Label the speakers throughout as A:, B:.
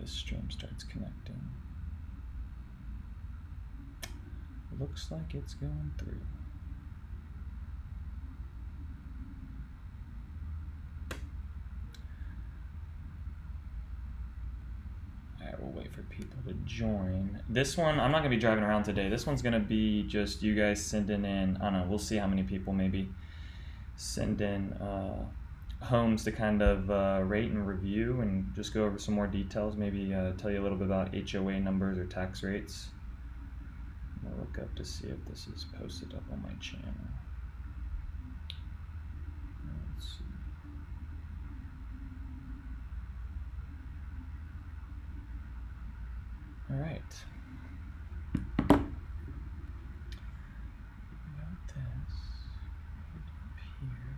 A: this stream starts connecting. Looks like it's going through. Alright, we'll wait for people to join. This one, I'm not going to be driving around today. This one's going to be just you guys sending in, I don't know, we'll see how many people maybe send in homes to kind of rate and review and just go over some more details, maybe tell you a little bit about HOA numbers or tax rates. I'll look up to see if this is posted up on my channel. Let's see. All right. Got this up here.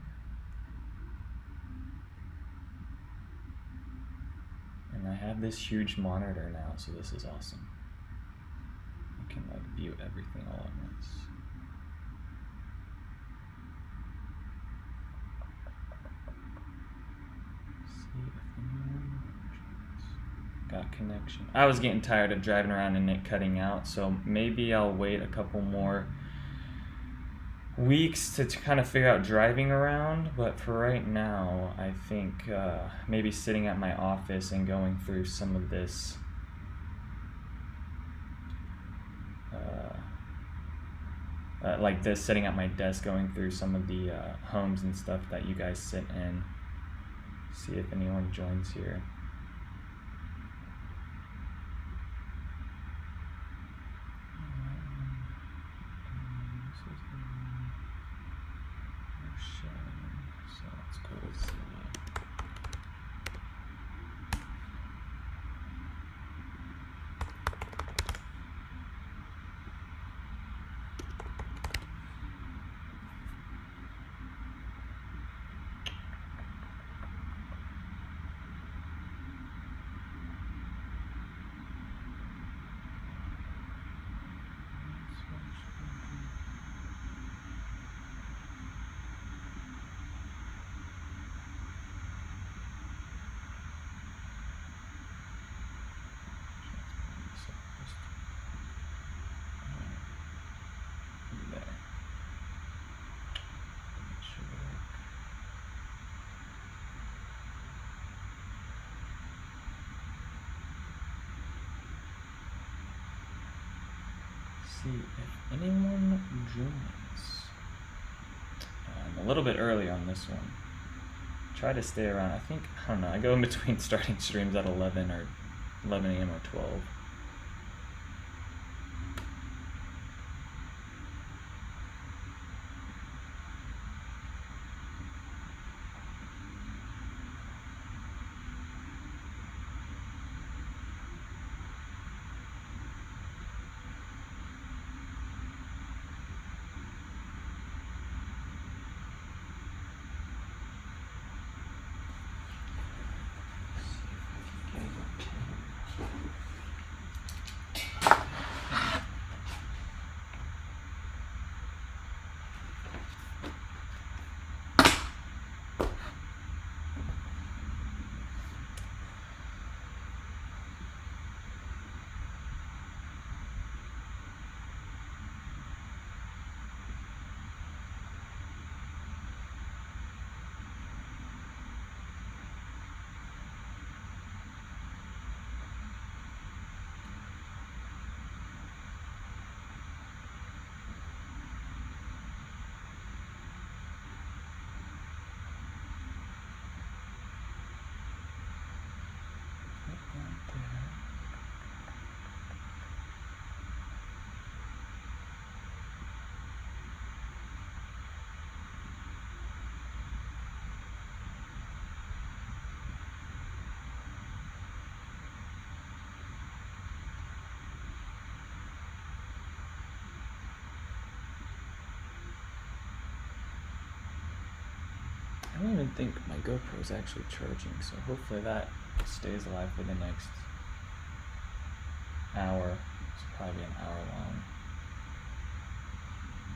A: And I have this huge monitor now, so this is awesome. I can like view everything all at once. See if anyone got connection. I was getting tired of driving around and it cutting out, so maybe I'll wait a couple more weeks to kind of figure out driving around, but for right now, I think maybe sitting at my office and going through some of this like this, sitting at my desk, going through some of the homes and stuff that you guys sit in. See if anyone joins here. So let's go to see. See if anyone joins. I'm a little bit early on this one. Try to stay around. I think, I don't know, I go in between starting streams at 11 or 11 a.m. or 12. I don't even think my GoPro is actually charging, so hopefully that stays alive for the next hour. It's probably an hour long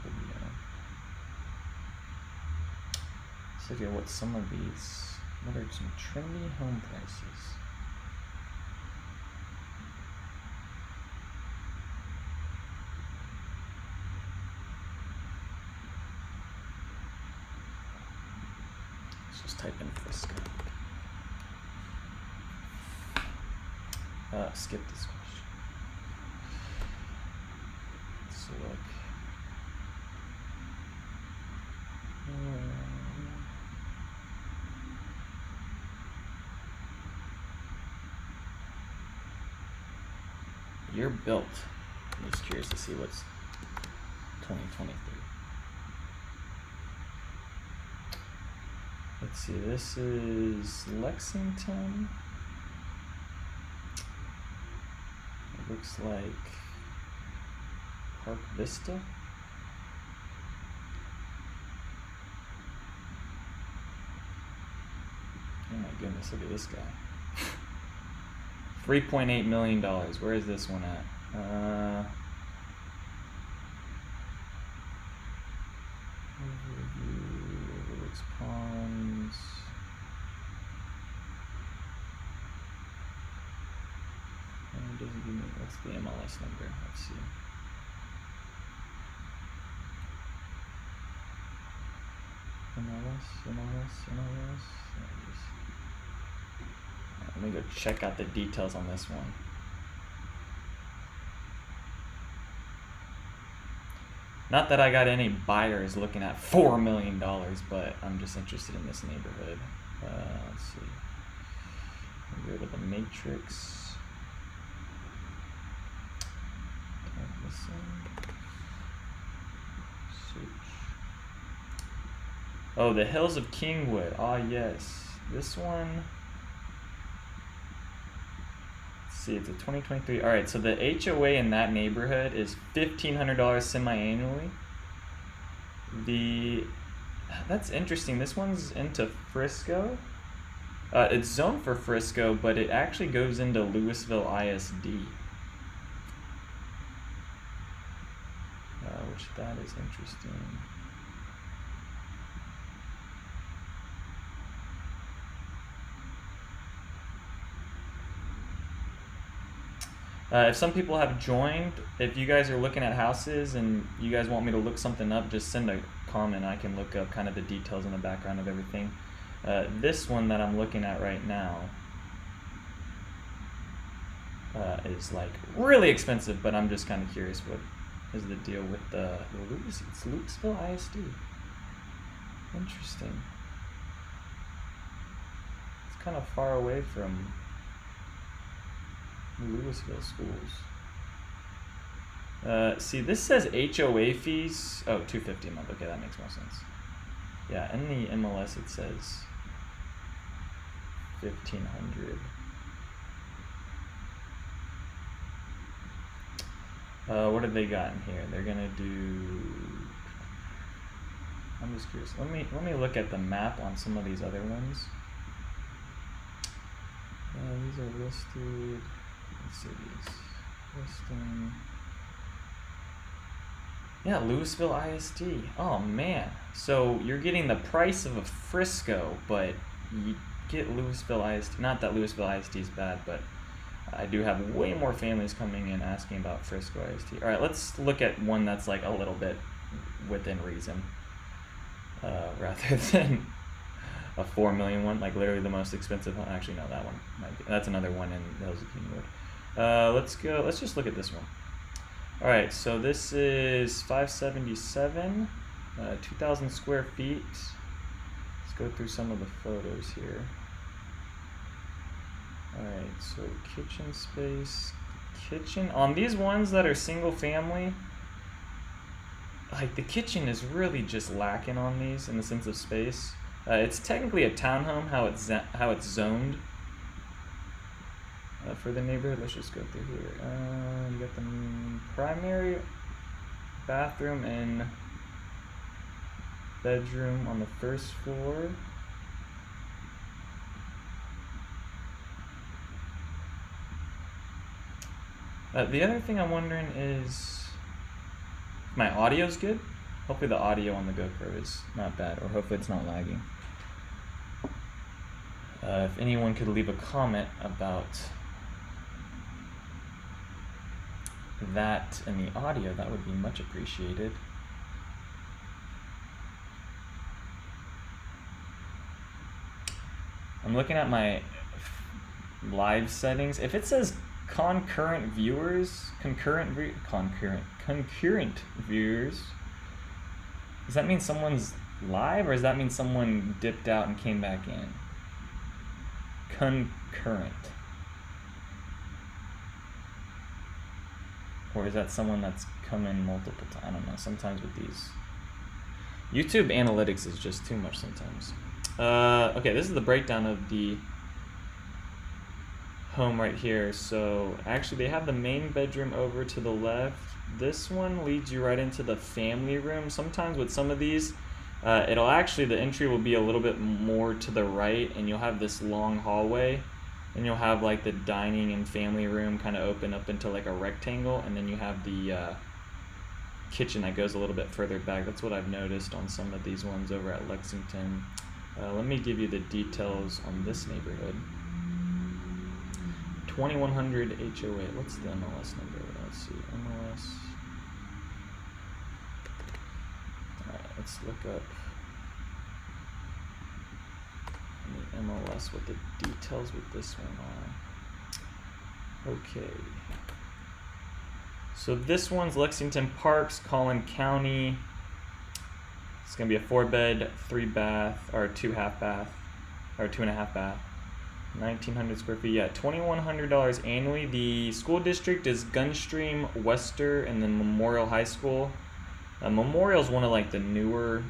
A: video. So yeah, what are some trendy home prices? just type in Frisco. Skip this question. Let's look. You're built. I'm just curious to see what's 2023. Let's see, this is Lexington. It looks like Park Vista. Oh my goodness, look at this guy. $3.8 million. Where is this one at? Overlooks ponds. It doesn't give me, what's the MLS number? Let's see. MLS. Let me go check out the details on this one. Not that I got any buyers looking at $4 million, but I'm just interested in this neighborhood. Let's see. We'll go to the matrix. Type this in. Search. Oh, the Hills of Kingwood. Ah, yes. This one. See, it's a 2023. All right, so the HOA in that neighborhood is $1,500 semi-annually. That's interesting. This one's into Frisco. It's zoned for Frisco, but it actually goes into Louisville ISD. Which that is interesting. If some people have joined, if you guys are looking at houses and you guys want me to look something up, just send a comment. I can look up kind of the details in the background of everything. This one that I'm looking at right now is like really expensive, but I'm just kind of curious what is the deal with the it's Louisville ISD. Interesting. It's kind of far away from Louisville schools. See, this says HOA fees. Oh, $250 a month. Okay, that makes more sense. Yeah, in the MLS it says $1,500. What have they got in here? They're gonna do. I'm just curious. Let me look at the map on some of these other ones. These are listed. Let's see these. Listing. Yeah, Louisville ISD. Oh man. So you're getting the price of a Frisco, but you get Louisville ISD. Not that Louisville ISD is bad, but I do have way more families coming in asking about Frisco ISD. All right, let's look at one that's like a little bit within reason, rather than a $4 million one, like literally the most expensive one. Actually, no, that one might be. That's another one in the Hills of Kingwood. Let's just look at this one. All right, so this is 577, 2,000 square feet. Let's go through some of the photos here. All right, so kitchen space, kitchen. On these ones that are single family, like the kitchen is really just lacking on these in the sense of space. It's technically a townhome, how it's zoned. For the neighborhood, let's just go through here. You got the primary bathroom and bedroom on the first floor. The other thing I'm wondering is if my audio's good. Hopefully the audio on the GoPro is not bad, or hopefully it's not lagging. If anyone could leave a comment about that in the audio, that would be much appreciated. I'm looking at my live settings. If it says concurrent viewers, concurrent viewers, does that mean someone's live, or does that mean someone dipped out and came back in? Concurrent. Or is that someone that's come in multiple times? I don't know. Sometimes with these YouTube analytics is just too much sometimes. Okay, this is the breakdown of the home right here. So actually they have the main bedroom over to the left. This one leads you right into the family room. Sometimes with some of these, it'll actually, the entry will be a little bit more to the right, and you'll have this long hallway, and you'll have like the dining and family room kind of open up into like a rectangle, and then you have the kitchen that goes a little bit further back. That's what I've noticed on some of these ones over at Lexington. Let me give you the details on this neighborhood. 2100 HOA. What's the MLS number? Let's see. MLS. Alright, let's look up the MLS, what the details with this one are. Okay. So this one's Lexington Parks, Collin County. It's going to be a 4-bed, 3-bath, or 2.5 bath, or 2.5 bath. 1,900 square feet. Yeah, $2,100 annually. The school district is Gunstream, Wester, and then Memorial High School. Memorial is one of like the newer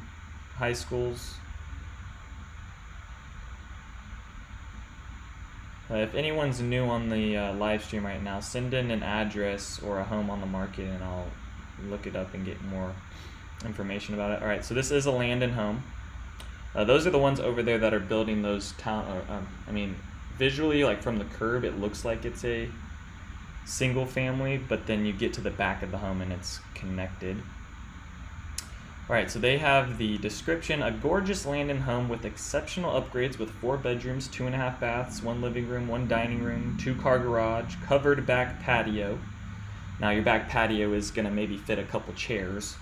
A: high schools. If anyone's new on the live stream right now, send in an address or a home on the market, and I'll look it up and get more information about it. All right, so this is a land and home. Those are the ones over there that are building those I mean, visually, like from the curb, it looks like it's a single family, but then you get to the back of the home and it's connected. All right, so they have the description: a gorgeous land and home with exceptional upgrades with 4 bedrooms, 2.5 baths, 1 living room, 1 dining room, 2-car garage, covered back patio. Now your back patio is gonna maybe fit a couple chairs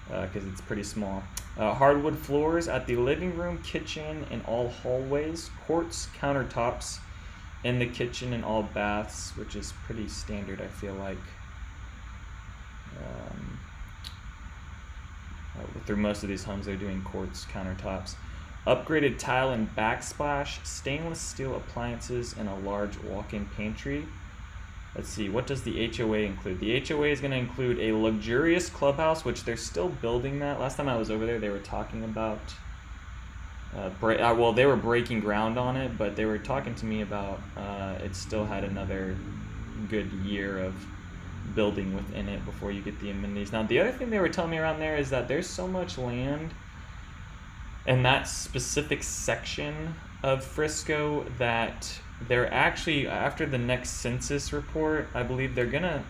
A: because it's pretty small. Hardwood floors at the living room, kitchen, and all hallways. Quartz countertops in the kitchen and all baths, which is pretty standard, I feel like. Through most of these homes, they're doing quartz countertops. Upgraded tile and backsplash, stainless steel appliances, and a large walk-in pantry. Let's see, what does the HOA include? The HOA is going to include a luxurious clubhouse, which they're still building that. Last time I was over there, they were talking about, well, they were breaking ground on it, but they were talking to me about it still had another good year of building within it before you get the amenities. Now, the other thing they were telling me around there is that there's so much land in that specific section of Frisco that they're actually, after the next census report, I believe they're gonna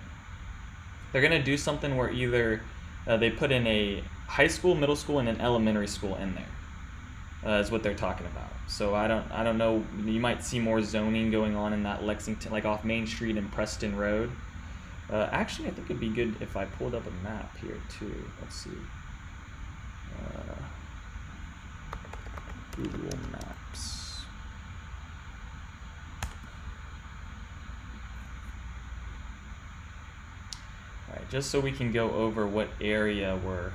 A: do something where either they put in a high school, middle school, and an elementary school in there. Is what they're talking about. So I don't know. You might see more zoning going on in that Lexington, like off Main Street and Preston Road. Actually, I think it'd be good if I pulled up a map here too. Let's see. Google Maps. Alright, just so we can go over what area we're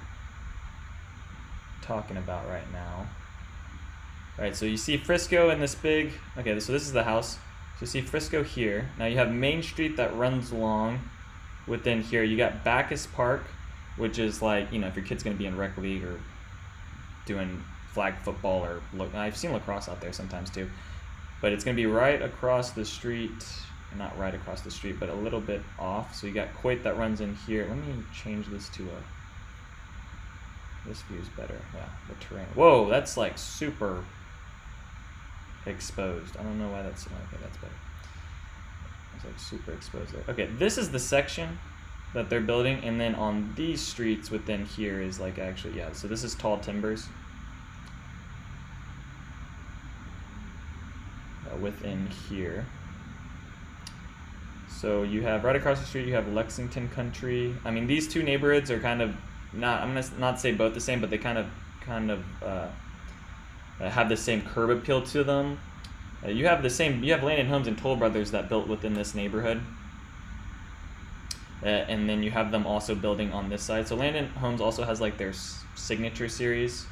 A: talking about right now. Alright, so you see Frisco in this big, okay, so this is the house. So you see Frisco here. Now you have Main Street that runs along within here. You got Bacchus Park, which is like, you know, if your kid's gonna be in rec league or doing flag football, or I've seen lacrosse out there sometimes too, but it's gonna be right across the street, not right across the street, but a little bit off. So you got Coit that runs in here. Let me change this to this view's better. Yeah, the terrain. Whoa, that's like super exposed. I don't know why that's, okay, that's better. It's like super exposed there. Okay, this is the section that they're building, and then on these streets within here is like actually, yeah, so this is tall timbers. Within here. So you have right across the street, you have Lexington Country. I mean, these two neighborhoods are kind of not, I'm gonna not say both the same, but they kind of have the same curb appeal to them. You have Landon Homes and Toll Brothers that built within this neighborhood. And then you have them also building on this side. So Landon Homes also has like their signature series.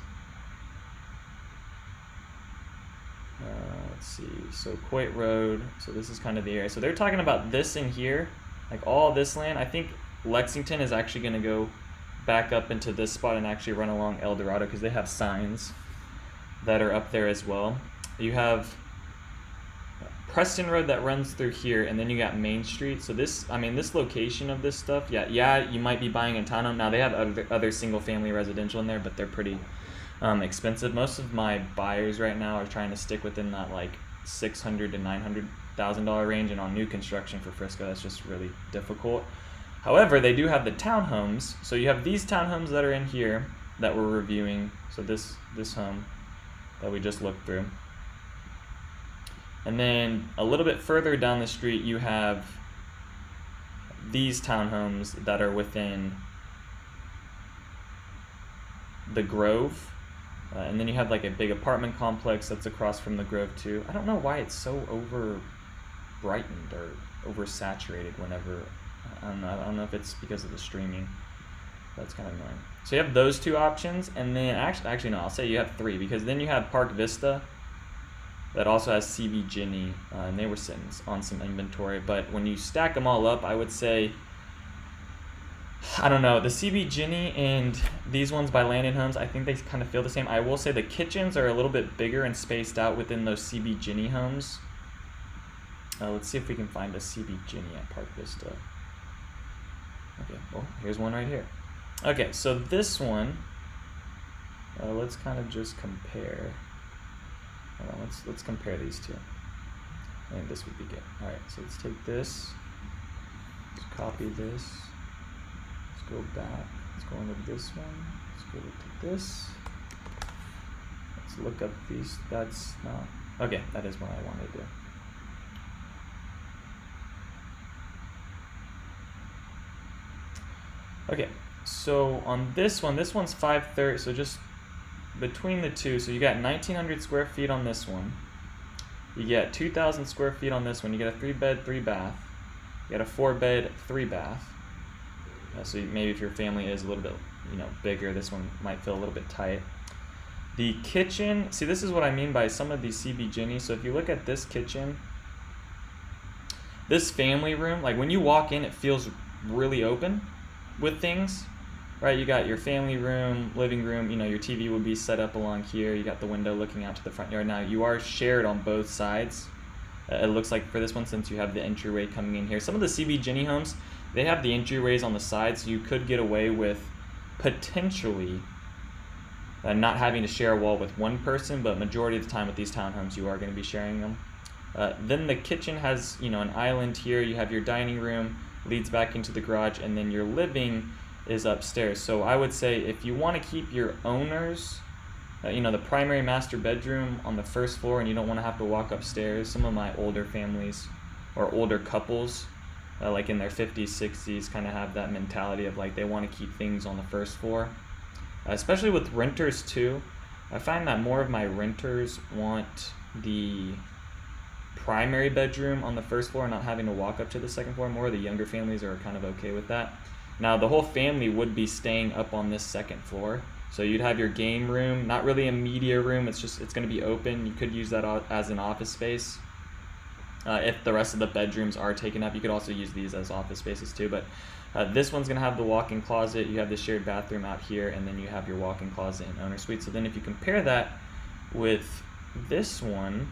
A: Let's see, so Coit Road, so this is kind of the area. So they're talking about this in here, like all this land. I think Lexington is actually going to go back up into this spot and actually run along El Dorado because they have signs that are up there as well. You have Preston Road that runs through here, and then you got Main Street. So this location of this stuff, yeah, you might be buying a townhome. Now they have other single family residential in there, but they're pretty expensive. Most of my buyers right now are trying to stick within that like $600,000 to $900,000 range, and on new construction for Frisco, that's just really difficult. However, they do have the townhomes. So you have these townhomes that are in here that we're reviewing. So this home that we just looked through. And then a little bit further down the street, you have these townhomes that are within the Grove. And then you have like a big apartment complex that's across from the Grove too. I don't know why it's so over brightened or oversaturated whenever, I don't know if it's because of the streaming. That's kind of annoying. So you have those two options, and then actually no, I'll say you have three, because then you have Park Vista that also has CB Ginny, and they were sitting on some inventory. But when you stack them all up, I would say, I don't know, the CB Ginny and these ones by Landon Homes, I think they kind of feel the same. I will say the kitchens are a little bit bigger and spaced out within those CB Ginny homes. Let's see if we can find a CB Ginny at Park Vista. Okay, well, here's one right here. Okay, so this one, let's kind of just compare. Hold on, let's compare these two. I think this would be good. All right, so let's take this. Let's copy this. Let's go back. Let's go into this one. Let's go to this. Let's look up these. That's not. Okay, that is what I want to do. Okay, so on this one's 530. So just between the two, so you got 1,900 square feet on this one. You get 2,000 square feet on this one. You get a 3-bed, 3-bath. You get a 4-bed, 3-bath. So maybe if your family is a little bit, bigger, this one might feel a little bit tight. The kitchen, see, this is what I mean by some of these CB Ginny. So if you look at this kitchen, this family room, like when you walk in, it feels really open with things. Right, you got your family room, living room, your TV would be set up along here. You got the window looking out to the front yard. Now, you are shared on both sides. It looks like for this one, since you have the entryway coming in here. Some of the CB Ginny homes, they have the entryways on the sides, so you could get away with potentially not having to share a wall with one person, but majority of the time with these townhomes, you are going to be sharing them. Then the kitchen has, an island here. You have your dining room, leads back into the garage, and then your living is upstairs. So I would say if you want to keep your owners, the primary master bedroom on the first floor, and you don't want to have to walk upstairs. Some of my older families or older couples, like in their 50s, 60s, kind of have that mentality of like they want to keep things on the first floor. Especially with renters too. I find that more of my renters want the primary bedroom on the first floor, not having to walk up to the second floor. More of the younger families are kind of okay with that. Now, the whole family would be staying up on this second floor. So you'd have your game room, not really a media room. It's going to be open. You could use that as an office space. If the rest of the bedrooms are taken up, you could also use these as office spaces too. But this one's going to have the walk-in closet. You have the shared bathroom out here, and then you have your walk-in closet and owner suite. So then if you compare that with this one,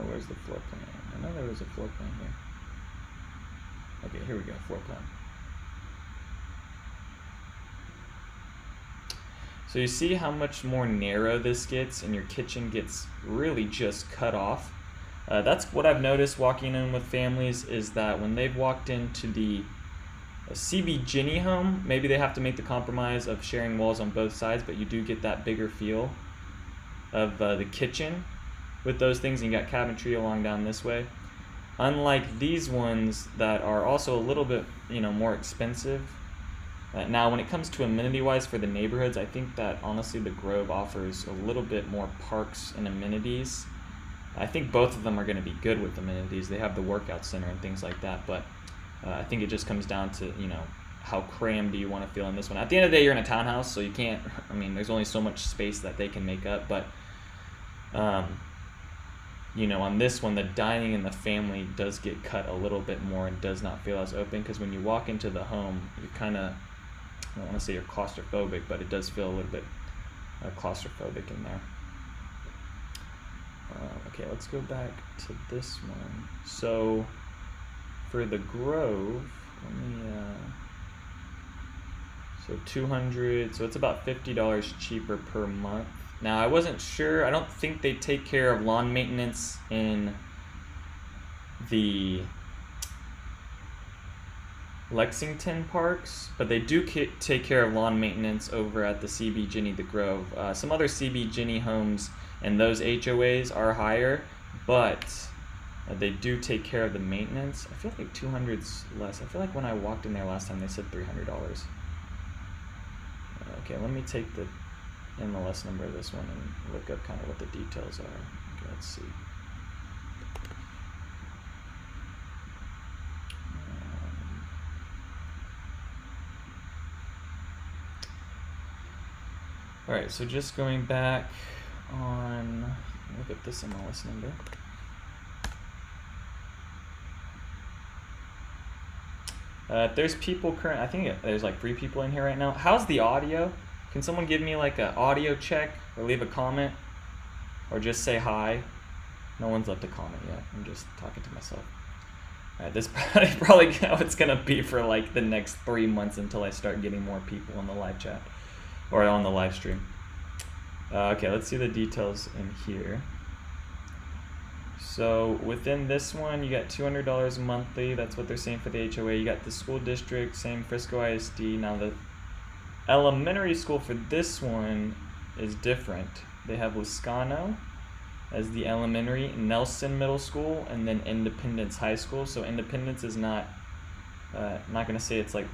A: where's the floor plan? I know there was a floor plan here. Okay, here we go, floor plan. So you see how much more narrow this gets, and your kitchen gets really just cut off. That's what I've noticed walking in with families, is that when they've walked into the CB Ginny home, maybe they have to make the compromise of sharing walls on both sides, but you do get that bigger feel of the kitchen with those things, and you got cabinetry along down this way. Unlike these ones that are also a little bit, more expensive, Now, when it comes to amenity-wise for the neighborhoods, I think that honestly the Grove offers a little bit more parks and amenities. I think both of them are going to be good with amenities. They have the workout center and things like that, but I think it just comes down to, you know, how crammed do you want to feel in this one. At the end of the day, you're in a townhouse, so you can't, I mean, there's only so much space that they can make up, but, you know, on this one, the dining and the family does get cut a little bit more and does not feel as open, because when you walk into the home, you kind of, I don't want to say you're claustrophobic, but it does feel a little bit claustrophobic in there. Okay, let's go back to this one. So for the Grove, let me, so 200, so it's about $50 cheaper per month. Now, I wasn't sure, I don't think they take care of lawn maintenance in the Lexington parks, but they do take care of lawn maintenance over at the CB Ginny the Grove. Some other CB Ginny homes and those HOAs are higher, but they do take care of the maintenance. I feel like 200's less. I feel like when I walked in there last time, they said $300. Okay, let me take the MLS number of this one and look up kind of what the details are. Okay, let's see. All right, so just going back on, look at this MLS number. If there's people I think there's like 3 people in here right now. How's the audio? Can someone give me like an audio check or leave a comment or just say hi? No one's left a comment yet. I'm just talking to myself. All right, this is probably how it's gonna be for like the next 3 months until I start getting more people on the live chat or on the live stream. Okay, let's see the details in here. So within this one, you got $200 monthly. That's what they're saying for the HOA. You got the school district, same Frisco ISD. Now the elementary school for this one is different. They have Wisconsin as the elementary, Nelson Middle School, and then Independence High School. So Independence is not gonna say it's like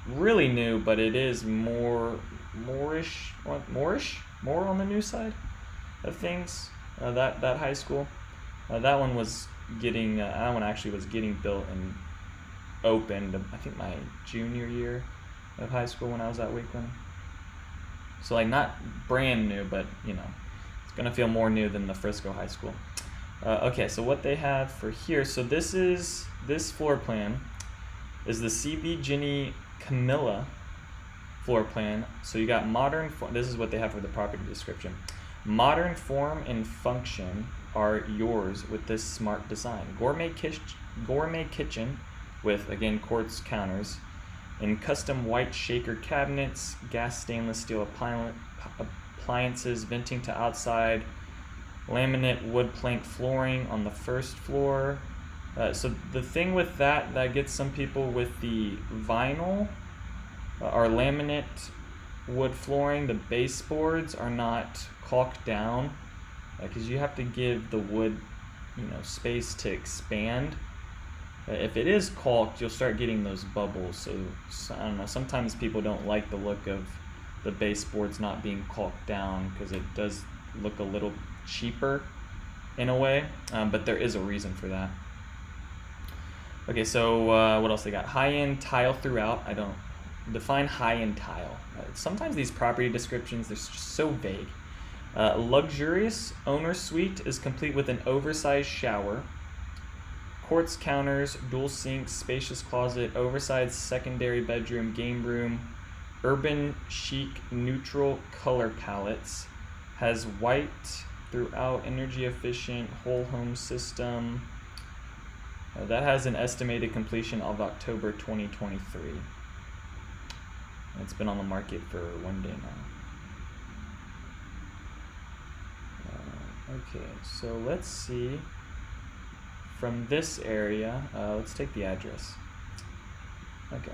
A: really new, but it is more on the new side of things. That high school. That one was getting, that one actually was getting built and opened, I think my junior year of high school when I was at Wakeland. So like not brand new, but you know, it's gonna feel more new than the Frisco High School. Okay, so what they have for here, so this floor plan is the CB Ginny Camilla floor plan. So you got modern, this is what they have for the property description. Modern form and function are yours with this smart design. Gourmet kitchen with, again, quartz counters and custom white shaker cabinets, gas stainless steel appliances, venting to outside, laminate wood plank flooring on the first floor. So the thing with that gets some people with the vinyl or laminate wood flooring, the baseboards are not caulked down because you have to give the wood, you know, space to expand. If it is caulked, you'll start getting those bubbles. So I don't know, sometimes people don't like the look of the baseboards not being caulked down because it does look a little cheaper in a way, but there is a reason for that. Okay, so what else they got? High-end tile throughout. I don't define high-end tile. Sometimes these property descriptions, they're just so vague. Luxurious owner suite is complete with an oversized shower, quartz counters, dual sinks, spacious closet, oversized secondary bedroom, game room, urban chic neutral color palettes, has white throughout, energy efficient whole home system. That has an estimated completion of October 2023. It's been on the market for 1 day now. Okay, so let's see. From this area, let's take the address. Okay.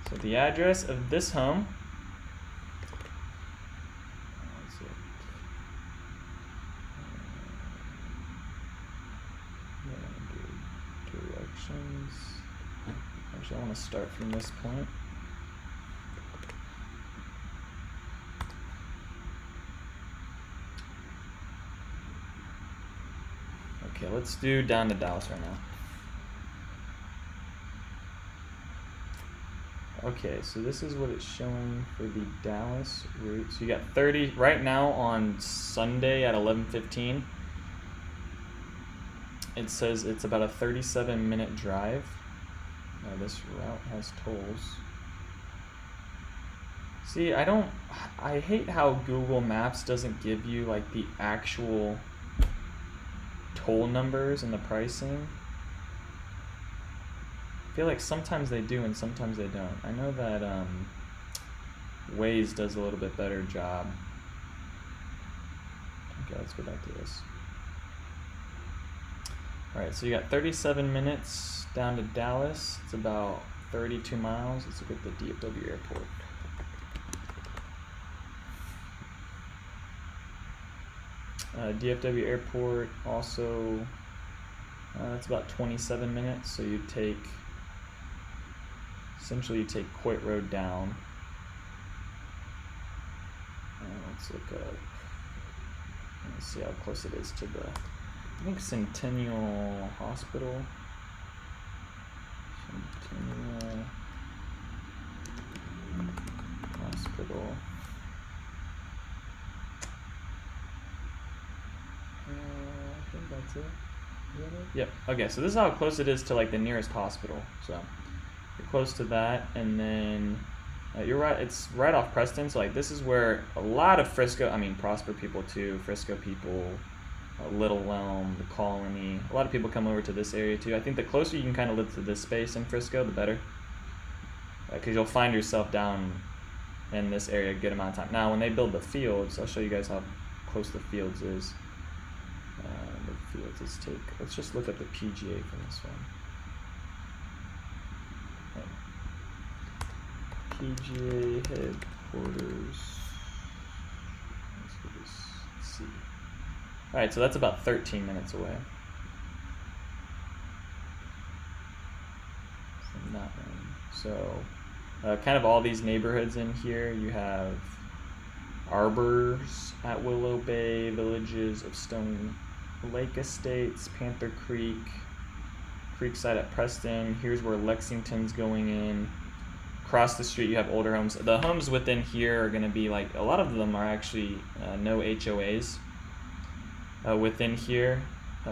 A: So the address of this home. What's it? Directions. Actually, I want to start from this point. Okay, let's do down to Dallas right now. Okay, so this is what it's showing for the Dallas route. So you got 30 right now on Sunday at 11:15. It says it's about a 37-minute drive. This route has tolls. See, I hate how Google Maps doesn't give you like the actual toll numbers and the pricing. I feel like sometimes they do and sometimes they don't. I know that Waze does a little bit better job. Okay, let's go back to this. Alright, so you got 37 minutes down to Dallas. It's about 32 miles. Let's look at the DFW airport. DFW airport also, it's about 27 minutes. So you take, essentially you take Coit Road down. Let's look up, let's see how close it is to the, I think Centennial Hospital. Centennial Hospital. I think that's it. Yep. Okay, so this is how close it is to like the nearest hospital. So you're close to that, and then you're right. It's right off Preston. So like this is where a lot of Frisco, I mean Prosper people too, Frisco people, Little Elm, the Colony. A lot of people come over to this area too. I think the closer you can kind of live to this space in Frisco, the better, because you'll find yourself down in this area a good amount of time. Now, when they build the fields, I'll show you guys how close the fields is. The fields is let's just look at the PGA from this one. PGA headquarters. Let's see. All right, so that's about 13 minutes away from that one. So kind of all these neighborhoods in here, you have Arbors at Willow Bay, Villages of Stone Lake Estates, Panther Creek, Creekside at Preston. Here's where Lexington's going in. Across the street you have older homes. The homes within here are going to be like, a lot of them are actually no HOAs within here.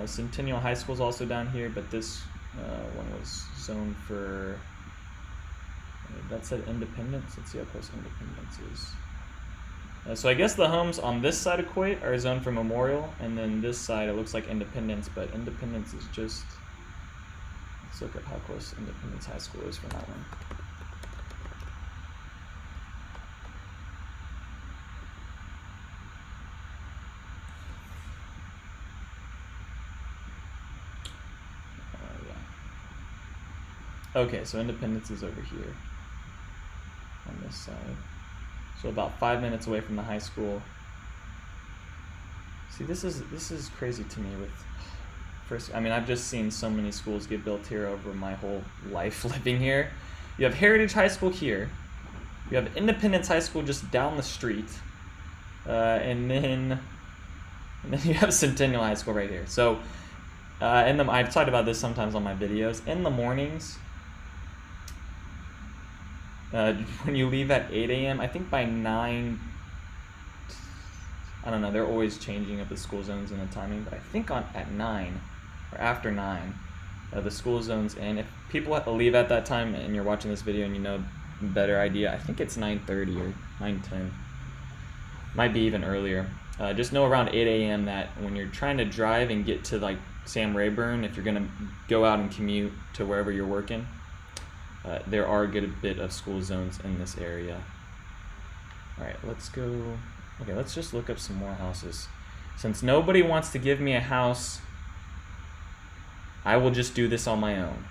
A: Centennial High School is also down here, but this one was zoned for, that said Independence. Let's see how close Independence is. So I guess the homes on this side of Coit are zoned for Memorial, and then this side it looks like Independence, but Independence is just, let's look at how close Independence High School is from that one. Okay, so Independence is over here on this side. So about 5 minutes away from the high school. See, this is crazy to me with first. I mean, I've just seen so many schools get built here over my whole life living here. You have Heritage High School here. You have Independence High School just down the street, and then you have Centennial High School right here. So, I've talked about this sometimes on my videos. In the mornings, when you leave at 8 a.m., I think by 9, I don't know, they're always changing up the school zones and the timing, but I think at 9 or after 9, the school zones in. If people have to leave at that time and you're watching this video and you know a better idea, I think it's 9:30 or 9:10. Might be even earlier. Just know around 8 a.m. that when you're trying to drive and get to like Sam Rayburn, if you're going to go out and commute to wherever you're working, there are a good bit of school zones in this area. Alright, let's go. Okay, let's just look up some more houses. Since nobody wants to give me a house, I will just do this on my own.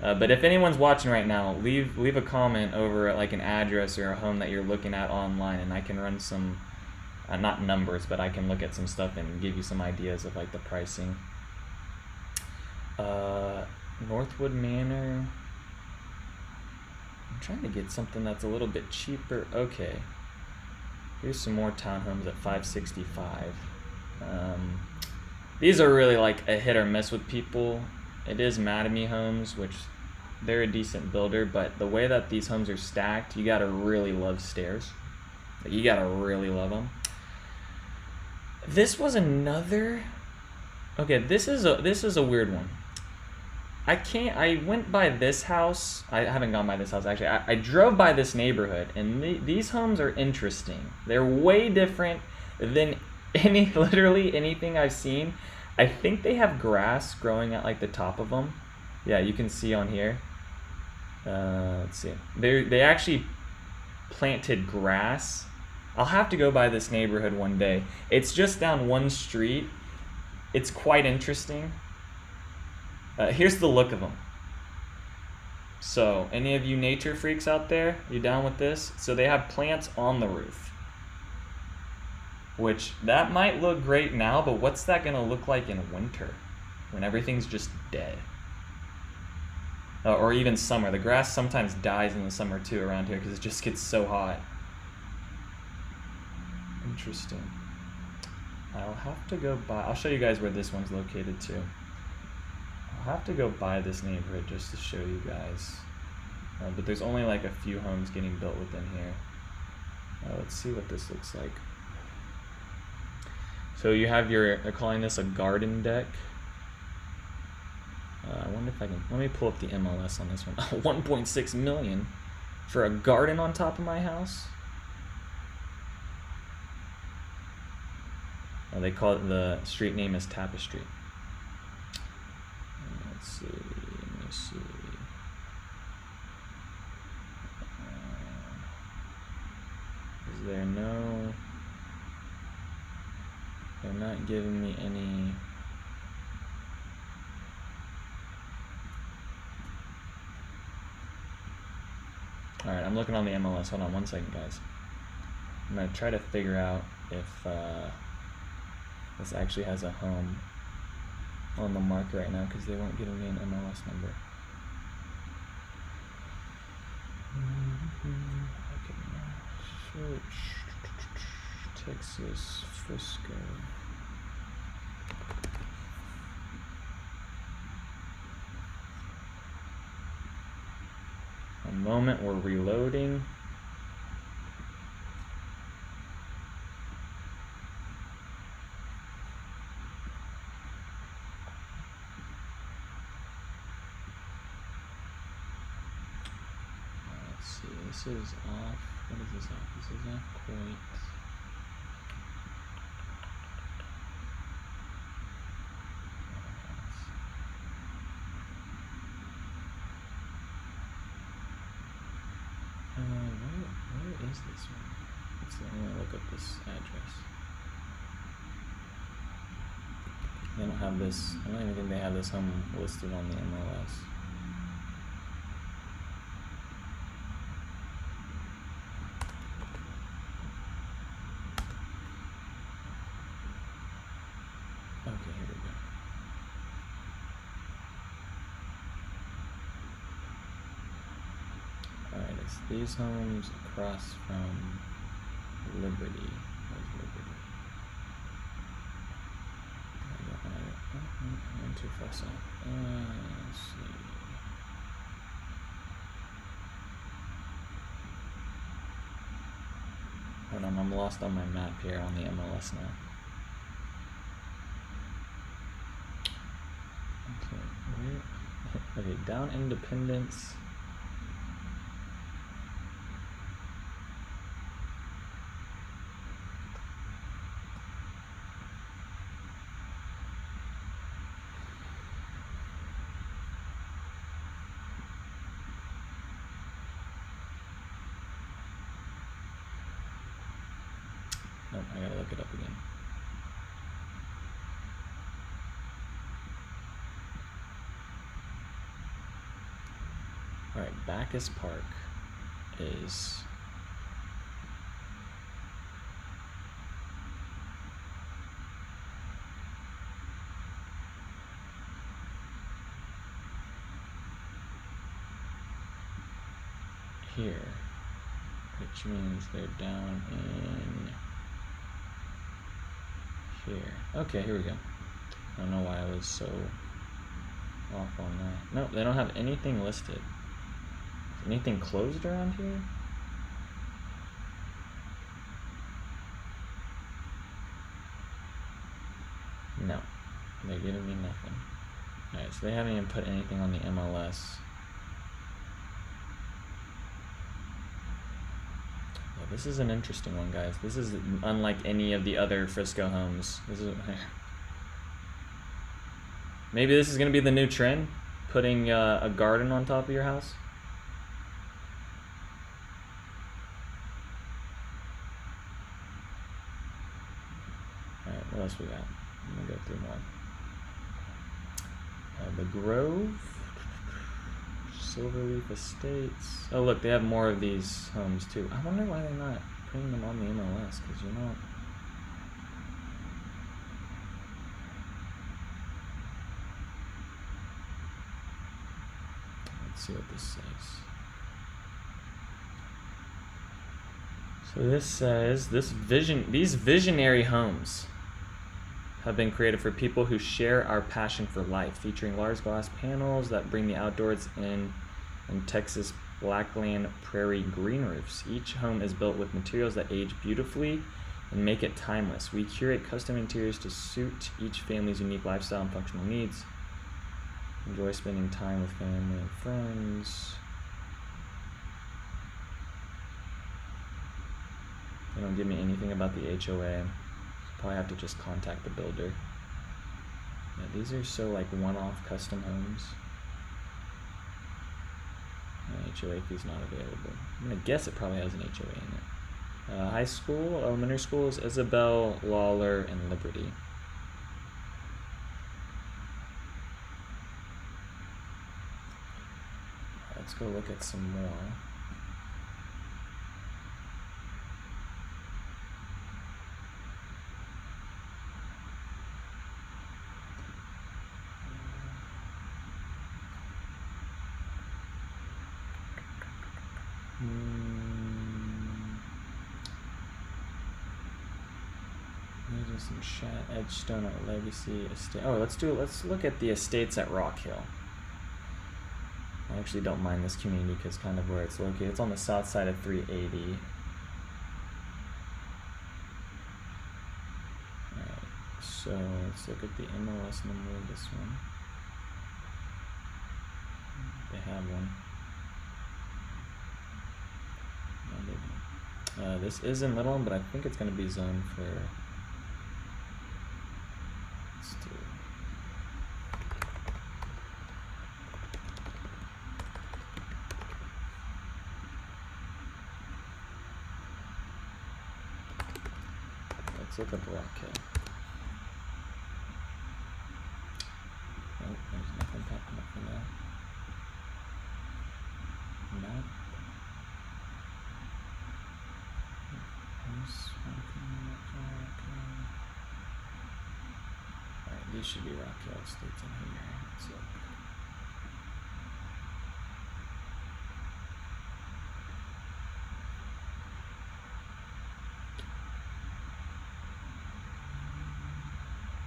A: But if anyone's watching right now, leave a comment over at like an address or a home that you're looking at online, and I can run some, not numbers, but I can look at some stuff and give you some ideas of like the pricing. Northwood Manor. I'm trying to get something that's a little bit cheaper. Okay. Here's some more townhomes at 565. These are really like a hit or miss with people. It is Madame Homes, which they're a decent builder, but the way that these homes are stacked, you gotta really love stairs. You gotta really love them. This was another. Okay, this is a weird one. I went by this house. I haven't gone by this house actually. I drove by this neighborhood, and these homes are interesting. They're way different than literally anything I've seen. I think they have grass growing at like the top of them. Yeah, you can see on here. Let's see. They actually planted grass. I'll have to go by this neighborhood one day. It's just down one street. It's quite interesting. Here's the look of them. So, any of you nature freaks out there, you down with this? So they have plants on the roof. Which, that might look great now, but what's that gonna look like in winter? When everything's just dead. Or even summer. The grass sometimes dies in the summer too around here because it just gets so hot. Interesting. I'll have to go by. I'll show you guys where this one's located too. I'll have to go by this neighborhood just to show you guys. But there's only like a few homes getting built within here. Let's see what this looks like. So you have they're calling this a garden deck. I wonder if I can, let me pull up the MLS on this one. 1.6 million for a garden on top of my house. They call it, the street name is Tapestry. Let's see, let me see. Is there no, they're not giving me any. Alright, I'm looking on the MLS. Hold on one second, guys. I'm going to try to figure out if this actually has a home on the market right now because they weren't giving me an MLS number. Okay, search Texas, Frisco. A moment, we're reloading. Let's see, this is off. What is this off? This is not quite. Where is this one? Let me look up this address. They don't have this. I don't even think they have this home listed on the MLS. Okay, here we go. Alright, it's these homes across from Liberty. Where's Liberty? I went too far south. Let's see. Hold on, I'm lost on my map here on the MLS now. Okay, down Independence. Nope, I gotta look it up again. Alright, Bacchus Park is here, which means they're down in here. Okay, here we go. I don't know why I was so off on that. No, they don't have anything listed. Is anything closed around here? No, they're giving me nothing. Alright, so they haven't even put anything on the MLS. Yeah, this is an interesting one, guys. This is unlike any of the other Frisco homes. This is maybe this is going to be the new trend, putting a garden on top of your house. Alright, what else we got? I'm gonna go through more. The Grove, Silverleaf Estates. Oh look, they have more of these homes too. I wonder why they're not putting them on the MLS, because you're not. Let's see what this says. So this says these visionary homes have been created for people who share our passion for life, featuring large glass panels that bring the outdoors in Texas blackland prairie green roofs. Each home is built with materials that age beautifully and make it timeless. We curate custom interiors to suit each family's unique lifestyle and functional needs. Enjoy spending time with family and friends. They don't give me anything about the HOA. Probably have to just contact the builder. Yeah, these are so like one-off custom homes. HOA fee's not available. I'm gonna guess it probably has an HOA in it. High school, elementary schools, Isabel, Lawler, and Liberty. Let's go look at some more. There's some Shat, Edgestone at Legacy Estate. Oh, let's look at the estates at Rock Hill. I actually don't mind this community because kind of where it's located. It's on the south side of 380. Alright, so let's look at the MLS number of this one. They have one. No, they don't. This is in Little, but I think it's going to be zoned for. Let's do. Let's look up Rock Hill. Oh, there's nothing popping up for that. Map. Alright, these should be Rock Hill estates in here. Let's look.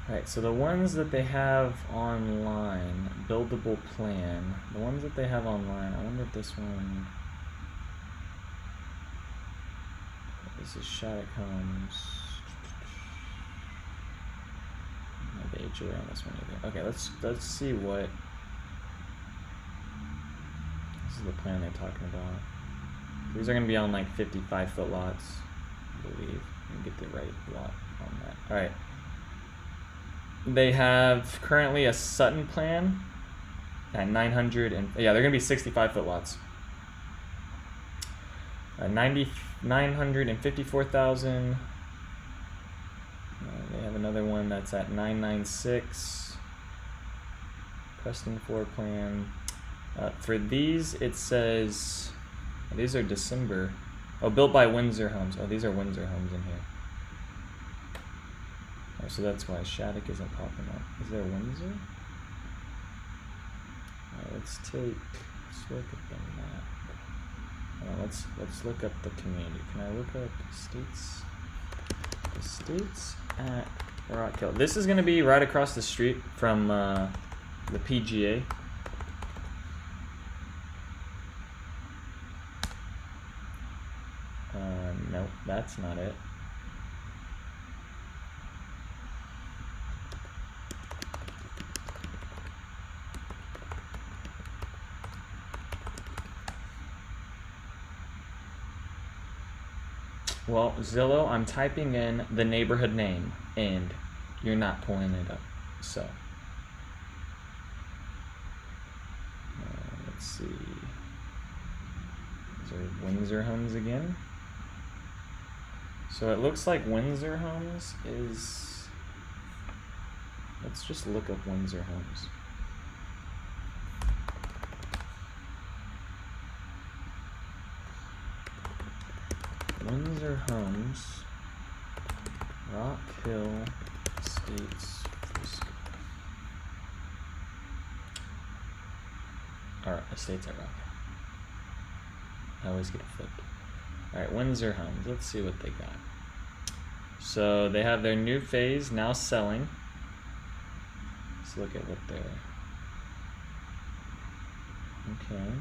A: Alright, so the ones that they have online, buildable plan, the ones that they have online, I wonder if this one, this is Shattuck Homes, not the HOA on this one either. Okay, let's see what, this is the plan they're talking about. These are going to be on like 55-foot lots, I believe, and get the right lot on that. Alright. They have currently a Sutton plan at 900 and yeah, they're gonna be 65-foot lots. 954,000. They have another one that's at 996. Preston floor plan. For these, it says these are December. Oh, built by Windsor Homes. Oh, these are Windsor Homes in here. So that's why Shattuck isn't popping up. Is there Windsor? Alright, let's look at the map. let's look up the community. Can I look up estates? Estates at Rock Hill. This is gonna be right across the street from the PGA. Nope, that's not it. Well, Zillow, I'm typing in the neighborhood name, and you're not pulling it up. So, let's see. Is there Windsor Homes again? So it looks like Windsor Homes is... Let's just look up Windsor Homes. Windsor Homes, Rock Hill Estates, Frisco. Alright, Estates at Rock Hill. I always get it flipped. Alright, Windsor Homes, let's see what they got. So they have their new phase now selling. Let's look at what they're... Okay.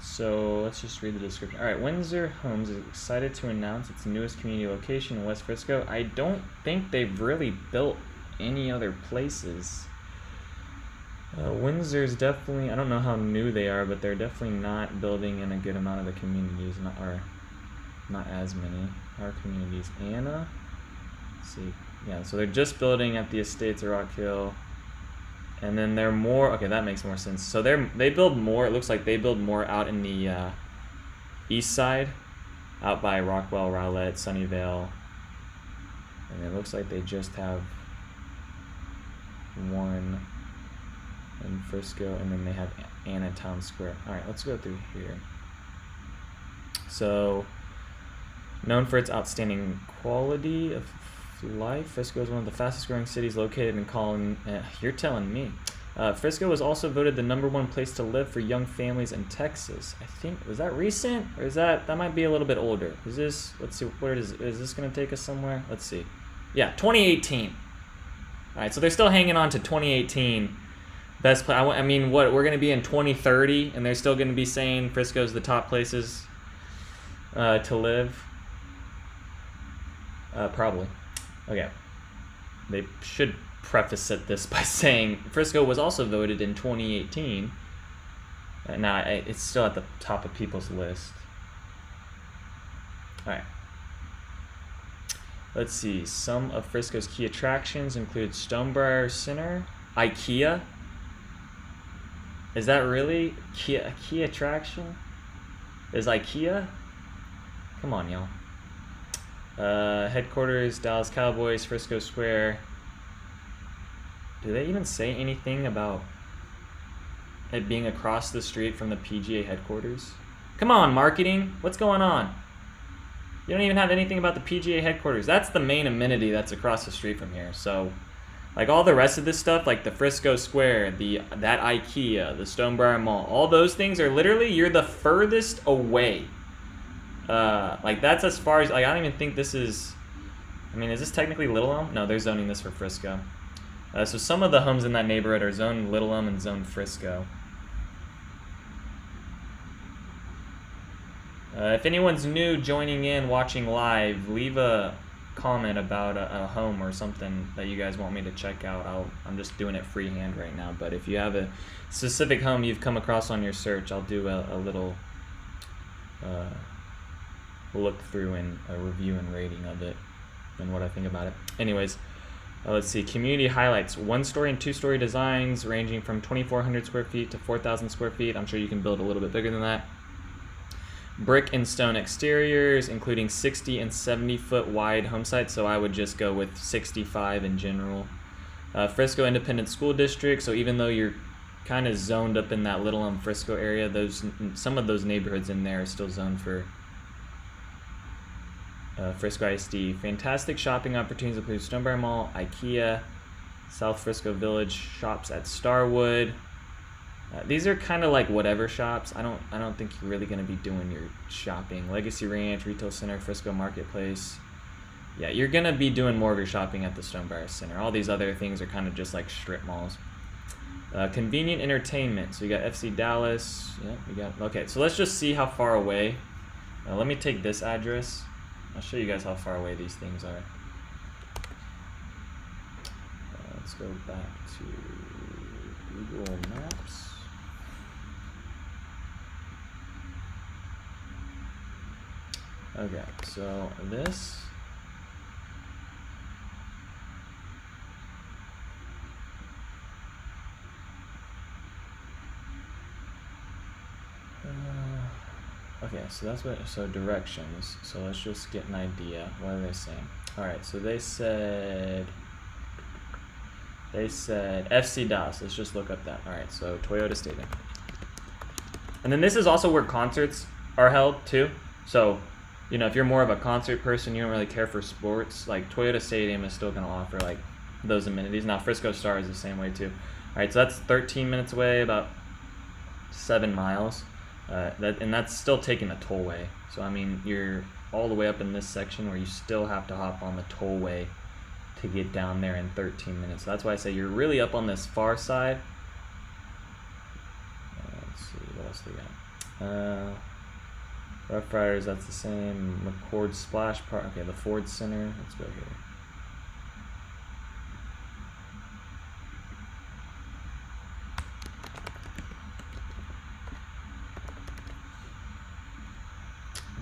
A: So let's just read the description. All right, Windsor Homes is excited to announce its newest community location in West Frisco. I don't think they've really built any other places. Windsor's definitely, I don't know how new they are, but they're definitely not building in a good amount of the communities, not as many. Our communities, Anna, let's see, yeah, so they're just building at the Estates of Rock Hill. And then they're more, okay, that makes more sense. So they build more, it looks like they build more out in the east side, out by Rockwell, Rowlett, Sunnyvale. And it looks like they just have one in Frisco, and then they have Anna Town Square. All right, let's go through here. So, known for its outstanding quality of life, Frisco is one of the fastest growing cities located in Collin. You're telling me. Frisco was also voted the #1 place to live for young families in Texas. I think, was that recent, or is that might be a little bit older? Is this, let's see, where is this going to take us somewhere? Let's see. Yeah, 2018. All right, so they're still hanging on to 2018 best place. I mean, what, we're going to be in 2030 and they're still going to be saying Frisco's the top places to live? Probably. Okay. They should preface this by saying Frisco was also voted in 2018. Now it's still at the top of people's list. All right. Let's see. Some of Frisco's key attractions include Stonebriar Center, IKEA. Is that really a key attraction? Is IKEA? Come on, y'all. Headquarters, Dallas Cowboys, Frisco Square. Do they even say anything about it being across the street from the PGA headquarters? Come on, marketing. What's going on? You don't even have anything about the PGA headquarters. That's the main amenity that's across the street from here. So, like all the rest of this stuff, like the Frisco Square, that IKEA, the Stonebriar Mall, all those things are literally, you're the furthest away. Like that's as far as, like, I don't even think this is, I mean, is this technically Little Elm? No, they're zoning this for Frisco. So some of the homes in that neighborhood are zoned Little Elm and zoned Frisco. If anyone's new joining in, watching live, leave a comment about a home or something that you guys want me to check out. I'm just doing it freehand right now, but if you have a specific home you've come across on your search, I'll do a little look through and a review and rating of it and what I think about it. Anyways, let's see, community highlights. 1-story and 2-story designs ranging from 2,400 square feet to 4,000 square feet. I'm sure you can build a little bit bigger than that. Brick and stone exteriors, including 60 and 70 foot wide home sites, so I would just go with 65 in general. Frisco Independent School District, so even though you're kind of zoned up in that Little Elm Frisco area, some of those neighborhoods in there are still zoned for Frisco ISD. Fantastic shopping opportunities include Stonebriar Mall, IKEA, South Frisco Village, shops at Starwood. These are kind of like whatever shops. I don't think you're really gonna be doing your shopping. Legacy Ranch, Retail Center, Frisco Marketplace. Yeah, you're gonna be doing more of your shopping at the Stonebriar Center. All these other things are kind of just like strip malls. Convenient entertainment. So you got FC Dallas. Yeah, we got. Okay, so let's just see how far away. Let me take this address. I'll show you guys how far away these things are. Let's go back to Google Maps. Okay, so this. Okay, so that's what, so directions. So let's just get an idea. What are they saying? All right, so they said FC Dallas. Let's just look up that. All right, so Toyota Stadium. And then this is also where concerts are held too. So, you know, if you're more of a concert person, you don't really care for sports, like Toyota Stadium is still going to offer like those amenities. Now Frisco Star is the same way too. All right, so that's 13 minutes away, about 7 miles. And that's still taking a tollway. So I mean, you're all the way up in this section where you still have to hop on the tollway to get down there in 13 minutes. So that's why I say you're really up on this far side. Let's see, what else do we got? Rough Riders, that's the same. McCord Splash Park. Okay, the Ford Center. Let's go here.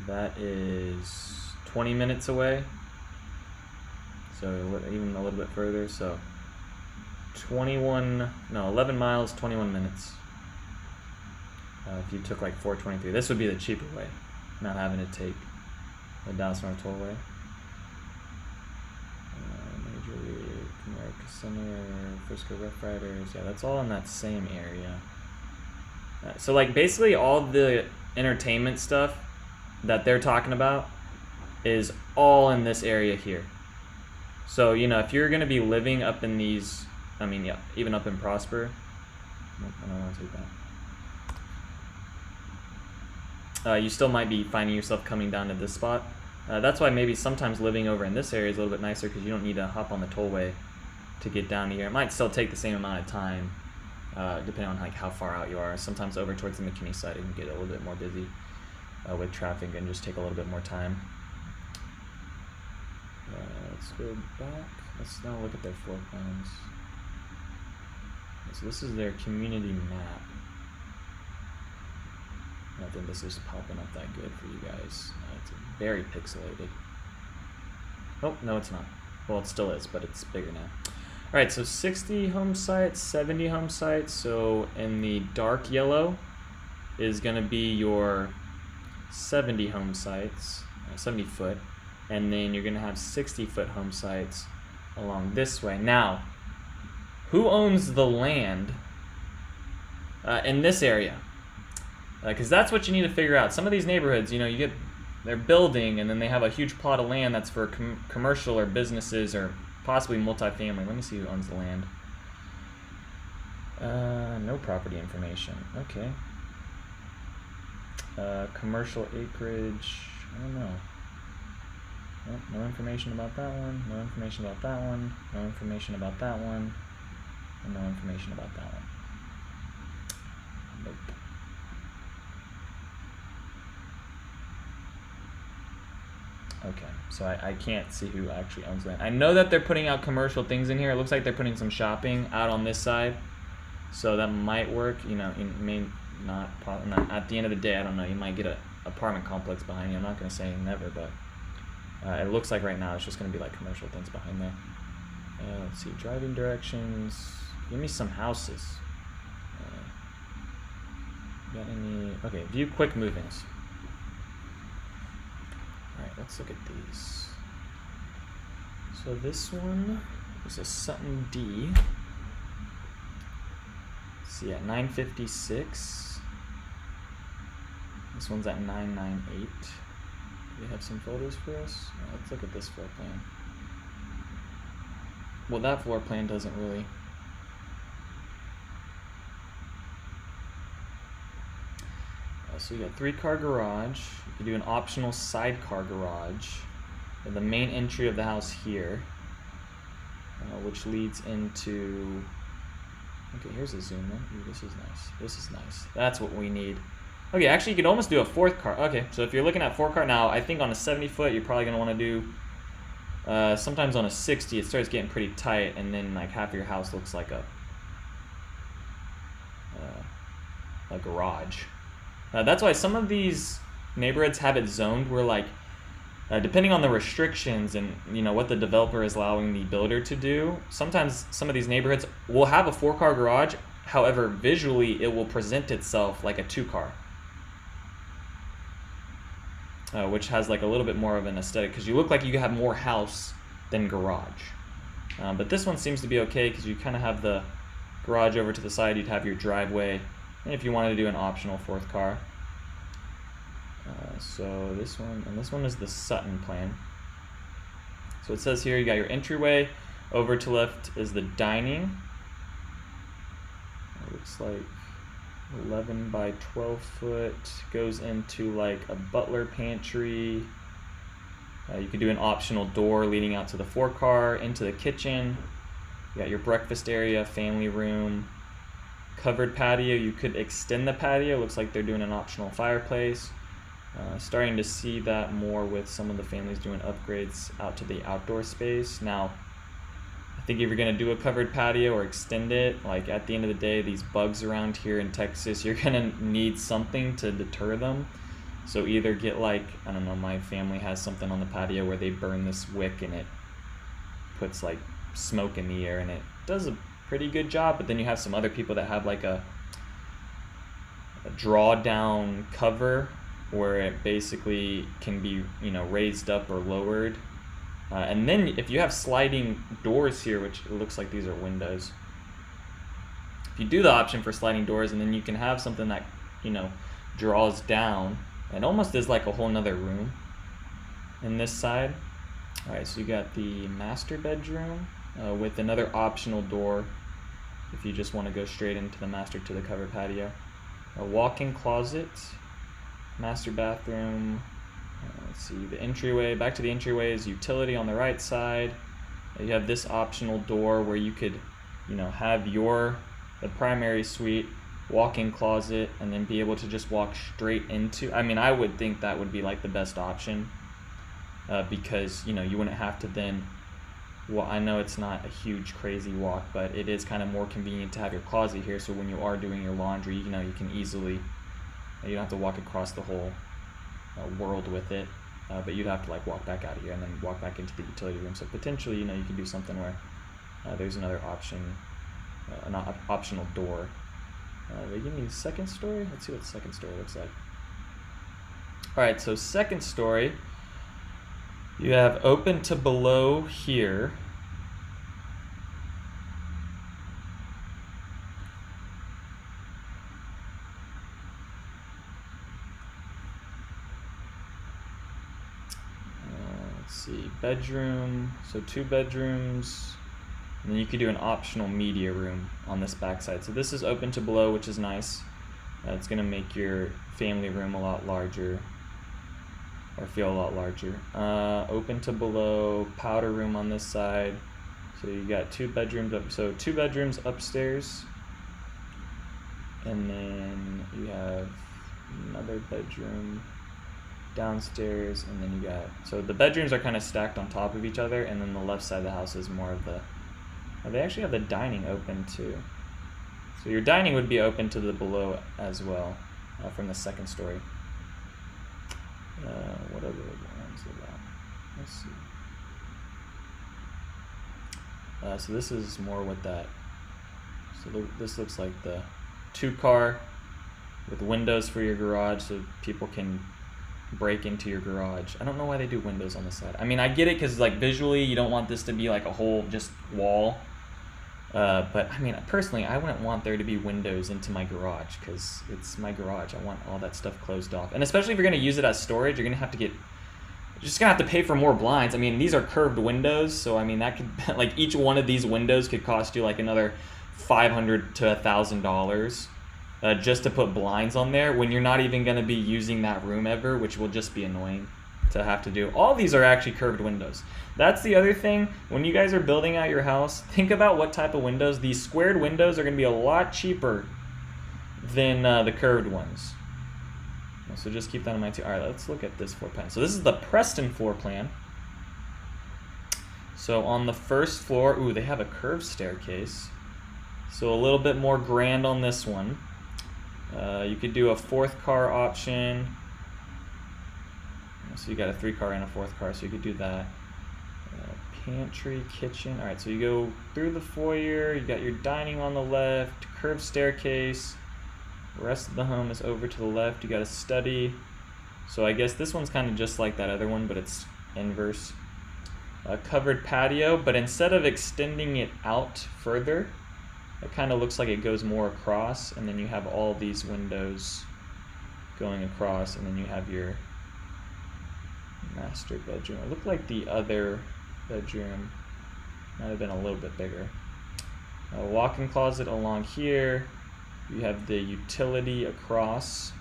A: That is 20 minutes away. So even a little bit further. So 11 miles, 21 minutes. If you took like 423, this would be the cheaper way, not having to take the Dallas North Tollway. Major League, America Center, Frisco Rough Riders. Yeah, that's all in that same area. So like basically all the entertainment stuff that they're talking about is all in this area here. So, you know, if you're going to be living up in these, I mean, yeah, even up in Prosper, I don't want to take that. You still might be finding yourself coming down to this spot. That's why maybe sometimes living over in this area is a little bit nicer because you don't need to hop on the tollway to get down here. It might still take the same amount of time, depending on like how far out you are. Sometimes over towards the McKinney side, it can get a little bit more busy with traffic and just take a little bit more time. Let's go back. Let's now look at their floor plans. So this is their community map. I don't think this is popping up that good for you guys. It's very pixelated. Oh, no it's not. Well, it still is, but it's bigger now. Alright, so 60 home sites, 70 home sites. So in the dark yellow is going to be your 70 home sites, 70 foot. And then you're going to have 60-foot home sites along this way. Now, who owns the land in this area? Because that's what you need to figure out. Some of these neighborhoods, you know, they're building and then they have a huge plot of land that's for commercial or businesses or possibly multifamily. Let me see who owns the land. No property information. Okay. Commercial acreage. I don't know. Nope, no information about that one, no information about that one, no information about that one, and no information about that one. Nope. Okay, so I can't see who actually owns land. I know that they're putting out commercial things in here. It looks like they're putting some shopping out on this side, so that might work. You know, it may not. At the end of the day, I don't know. You might get an apartment complex behind you. I'm not going to say never, but. It looks like right now it's just going to be like commercial things behind there. Let's see, driving directions. Give me some houses. Got any? Okay, view quick movings. Alright, let's look at these. So this one is a Sutton D. Let's see, at 956. This one's at 998. They have some photos for us. Let's look at this floor plan. Well, that floor plan doesn't really. So you got 3-car garage. You can do an optional sidecar garage. And the main entry of the house here, which leads into. Okay, here's a zoom in. Ooh, this is nice. This is nice. That's what we need. Okay, actually, you could almost do a 4th car. Okay, so if you're looking at 4-car now, I think on a 70-foot, you're probably gonna want to do. Sometimes on a 60, it starts getting pretty tight, and then like half of your house looks like a garage. That's why some of these neighborhoods have it zoned where like, depending on the restrictions and what the developer is allowing the builder to do, sometimes some of these neighborhoods will have a 4-car garage. However, visually it will present itself like a 2-car, which has like a little bit more of an aesthetic because you look like you have more house than garage. But this one seems to be okay because you kind of have the garage over to the side. You'd have your driveway, and if you wanted to do an optional 4th car. So this one is the Sutton plan. So it says here you got your entryway. Over to left is the dining. It looks like 11 by 12 foot. Goes into like a butler pantry. You could do an optional door leading out to the 4-car, into the kitchen. You got your breakfast area, family room, covered patio. You could extend the patio. Looks like they're doing an optional fireplace. Starting to see that more with some of the families doing upgrades out to the outdoor space. Now, I think if you're going to do a covered patio or extend it, like at the end of the day, these bugs around here in Texas, you're going to need something to deter them. So either get like, I don't know, my family has something on the patio where they burn this wick and it puts like smoke in the air and it does a pretty good job. But then you have some other people that have like a drawdown cover where it basically can be, raised up or lowered. And then if you have sliding doors here, which it looks like these are windows, if you do the option for sliding doors, and then you can have something that, draws down, and almost is like a whole nother room in this side. All right, so you got the master bedroom with another optional door if you just want to go straight into the master to the covered patio. A walk-in closet. Master bathroom. Let's see, the entryway. Back to the entryway is utility on the right side. You have this optional door where you could, have the primary suite, walk-in closet, and then be able to just walk straight into. I mean, I would think that would be like the best option because you wouldn't have to then. Well, I know it's not a huge crazy walk, but it is kind of more convenient to have your closet here. So when you are doing your laundry, you can easily. You don't have to walk across the whole world with it, but you'd have to like walk back out of here and then walk back into the utility room. So potentially, you can do something where there's another option, an optional door. They give me the 2nd story. Let's see what the 2nd story looks like. All right, so 2nd story, you have open to below here. See, bedroom, so 2 bedrooms, and then you could do an optional media room on this back side. So this is open to below, which is nice. It's going to make your family room a lot larger, or feel a lot larger. Open to below, powder room on this side. So you got 2 bedrooms up, so 2 bedrooms upstairs, and then you have another bedroom downstairs, and then you got, so the bedrooms are kind of stacked on top of each other, and then the left side of the house is more of the, they actually have the dining open too. So your dining would be open to the below as well from the 2nd story. What other ones are that? Let's see. So this is more with that. So this looks like the 2-car with windows for your garage so people can break into your garage. I don't know why they do windows on the side. I mean, I get it because like visually you don't want this to be like a whole just wall. But I mean, personally, I wouldn't want there to be windows into my garage because it's my garage. I want all that stuff closed off. And especially if you're going to use it as storage, you're just going to have to pay for more blinds. I mean, these are curved windows. So, I mean, that could, like each one of these windows could cost you like another $500 to $1,000. just to put blinds on there when you're not even going to be using that room ever, which will just be annoying to have to do. All these are actually curved windows. That's the other thing. When you guys are building out your house, think about what type of windows. These squared windows are going to be a lot cheaper than the curved ones. So just keep that in mind too. All right, let's look at this floor plan. So this is the Preston floor plan. So on the first floor, ooh, they have a curved staircase. So a little bit more grand on this one. You could do a 4th car option. So you got a 3-car and a 4th car, so you could do that. Pantry, kitchen. All right, so you go through the foyer. You got your dining on the left, curved staircase. The rest of the home is over to the left. You got a study. So I guess this one's kind of just like that other one, but it's inverse. A covered patio, but instead of extending it out further, it kind of looks like it goes more across, and then you have all these windows going across, and then you have your master bedroom. It looked like the other bedroom might have been a little bit bigger. A walk-in closet along here. You have the utility across.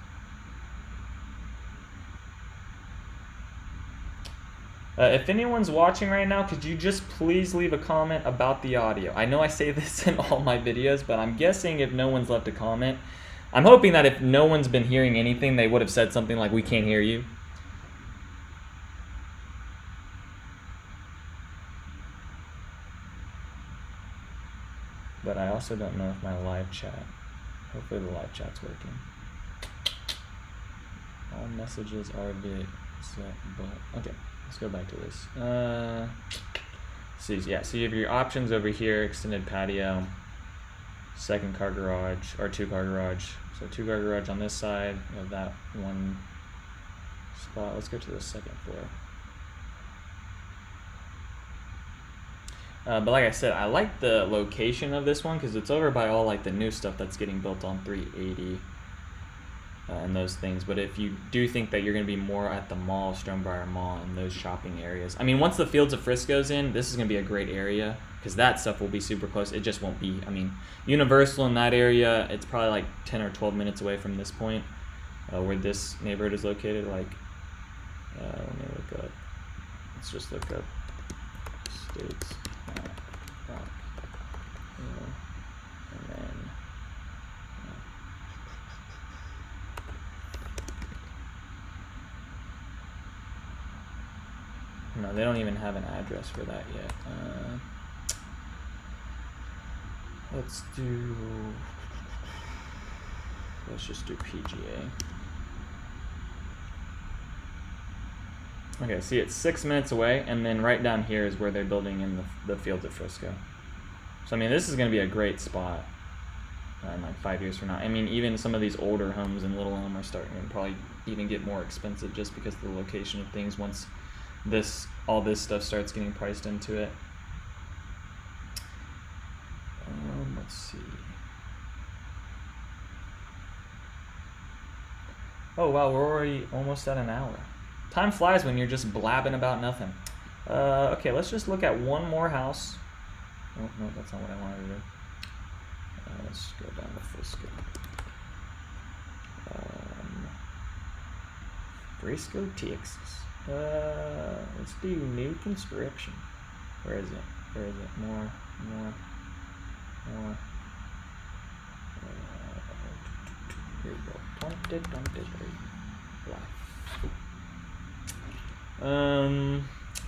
A: If anyone's watching right now, could you just please leave a comment about the audio? I know I say this in all my videos, but I'm guessing if no one's left a comment, I'm hoping that if no one's been hearing anything, they would have said something like, "We can't hear you." But I also don't know if my live chat, hopefully the live chat's working. All messages are via set, but okay, let's go back to this. So yeah, so you have your options over here: extended patio, 2nd car garage, or 2-car garage. So 2-car garage on this side. You have that one spot. Let's go to the 2nd floor. But like I said, I like the location of this one because it's over by all like the new stuff that's getting built on 380 and those things. But if you do think that you're going to be more at the mall, Stonebriar Mall, and those shopping areas, I mean, once the Fields of Frisco's in, this is going to be a great area because that stuff will be super close. It just won't be, I mean, Universal in that area, it's probably like 10 or 12 minutes away from this point where this neighborhood is located. Like, let me look up, let's just look up states. And then no, they don't even have an address for that yet. Let's just do PGA. Okay, see, it's 6 minutes away, and then right down here is where they're building in the Fields of Frisco. So, I mean, this is going to be a great spot in like 5 years from now. I mean, even some of these older homes in Little Elm are starting to probably even get more expensive just because of the location of things once all this stuff starts getting priced into it. Let's see. Oh, wow, we're already almost at an hour. Time flies when you're just blabbing about nothing. Okay, let's just look at one more house. Oh, no, that's not what I wanted to do. Let's go down to Frisco. Frisco, Texas. Let's do new construction. Where is it? Where is it? More. Here we go. 2023. Black.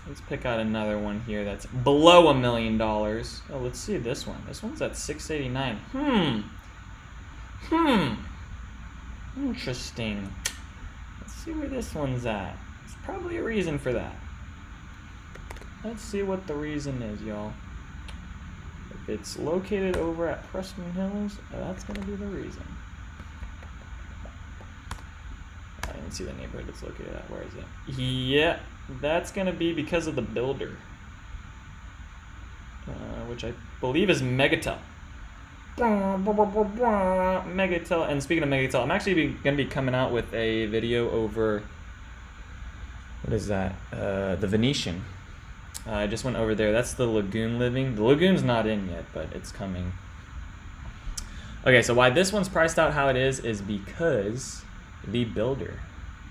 A: Let's pick out another one here that's below $1 million. Oh, let's see this one. This one's at 689. Interesting. Let's see where this one's at. There's probably a reason for that. Let's see what the reason is, y'all. If it's located over at Preston Hills, that's gonna be the reason. I didn't see the neighborhood it's located at. Where is it? Yeah, that's gonna be because of the builder, which I believe is Megatel. Megatel. And speaking of Megatel, I'm actually gonna be coming out with a video over, what is that? The Venetian. I just went over there. That's the Lagoon Living. The Lagoon's not in yet, but it's coming. Okay, so why this one's priced out how it is because the builder.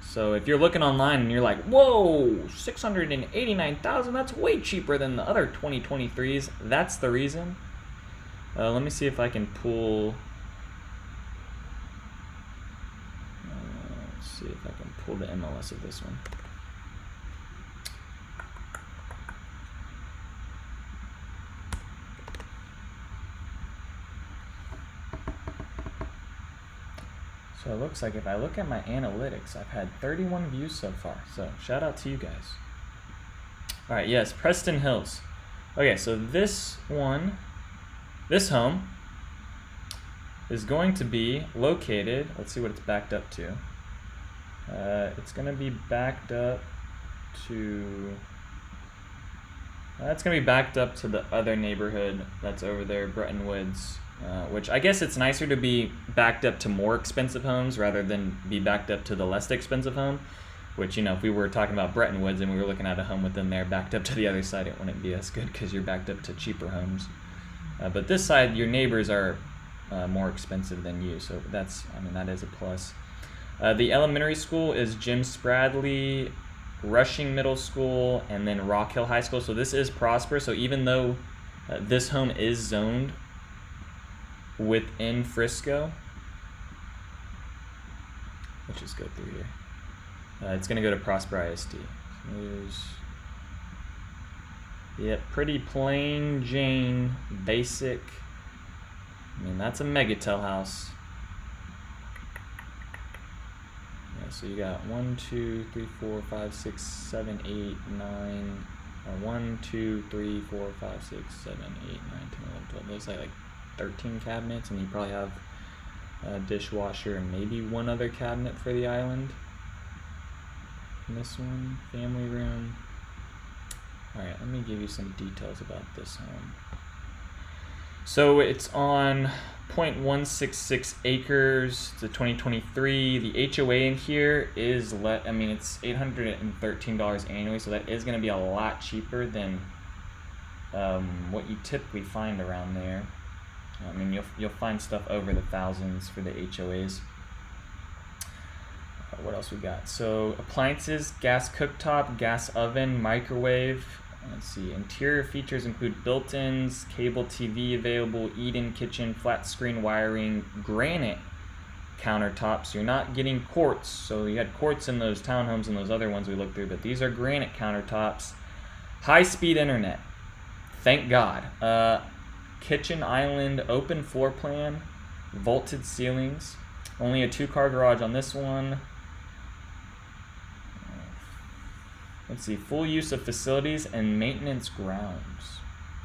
A: So if you're looking online and you're like, whoa, $689,000, that's way cheaper than the other 2023s. That's the reason. Let me see if I can pull. Let's see if I can pull the MLS of this one. So it looks like if I look at my analytics, I've had 31 views so far. So shout out to you guys. All right, yes, Preston Hills. Okay, so this one, this home is going to be located, let's see what it's backed up to. It's going to be backed up to, that's going to be backed up to the other neighborhood that's over there, Bretton Woods. Which I guess it's nicer to be backed up to more expensive homes rather than be backed up to the less expensive home, which, you know, if we were talking about Bretton Woods and we were looking at a home within there backed up to the other side, it wouldn't be as good because you're backed up to cheaper homes. But this side, your neighbors are more expensive than you, so that's, I mean, that is a plus. The elementary school is Jim Spradley, Rushing Middle School, and then Rock Hill High School. So this is Prosper, so even though this home is zoned within Frisco, let's just go through here. It's going to go to Prosper ISD. Yep, pretty plain Jane, basic. I mean, that's a Megatel house. Yeah, so you got 1, 2, 3, 4, 5, 6, 7, 8, 9. 1, 2, 3, 4, 5, 6, 7, 8, 9, 10, 11, 12. Looks like 13 cabinets, and you probably have a dishwasher and maybe one other cabinet for the island. And this one, family room. Alright, let me give you some details about this home. So it's on 0.166 acres. It's a 2023. The HOA in here is, I mean, it's $813 annually, so that is going to be a lot cheaper than what you typically find around there. I mean, you'll find stuff over the thousands for the HOAs. What else we got? So appliances, gas cooktop, gas oven, microwave. Let's see. Interior features include built-ins, cable TV available, eat-in kitchen, flat screen wiring, granite countertops. You're not getting quartz. So you had quartz in those townhomes and those other ones we looked through, but these are granite countertops. High-speed internet. Thank God. Kitchen island, open floor plan, vaulted ceilings. Only a 2-car garage on this one. Let's see, full use of facilities and maintenance grounds.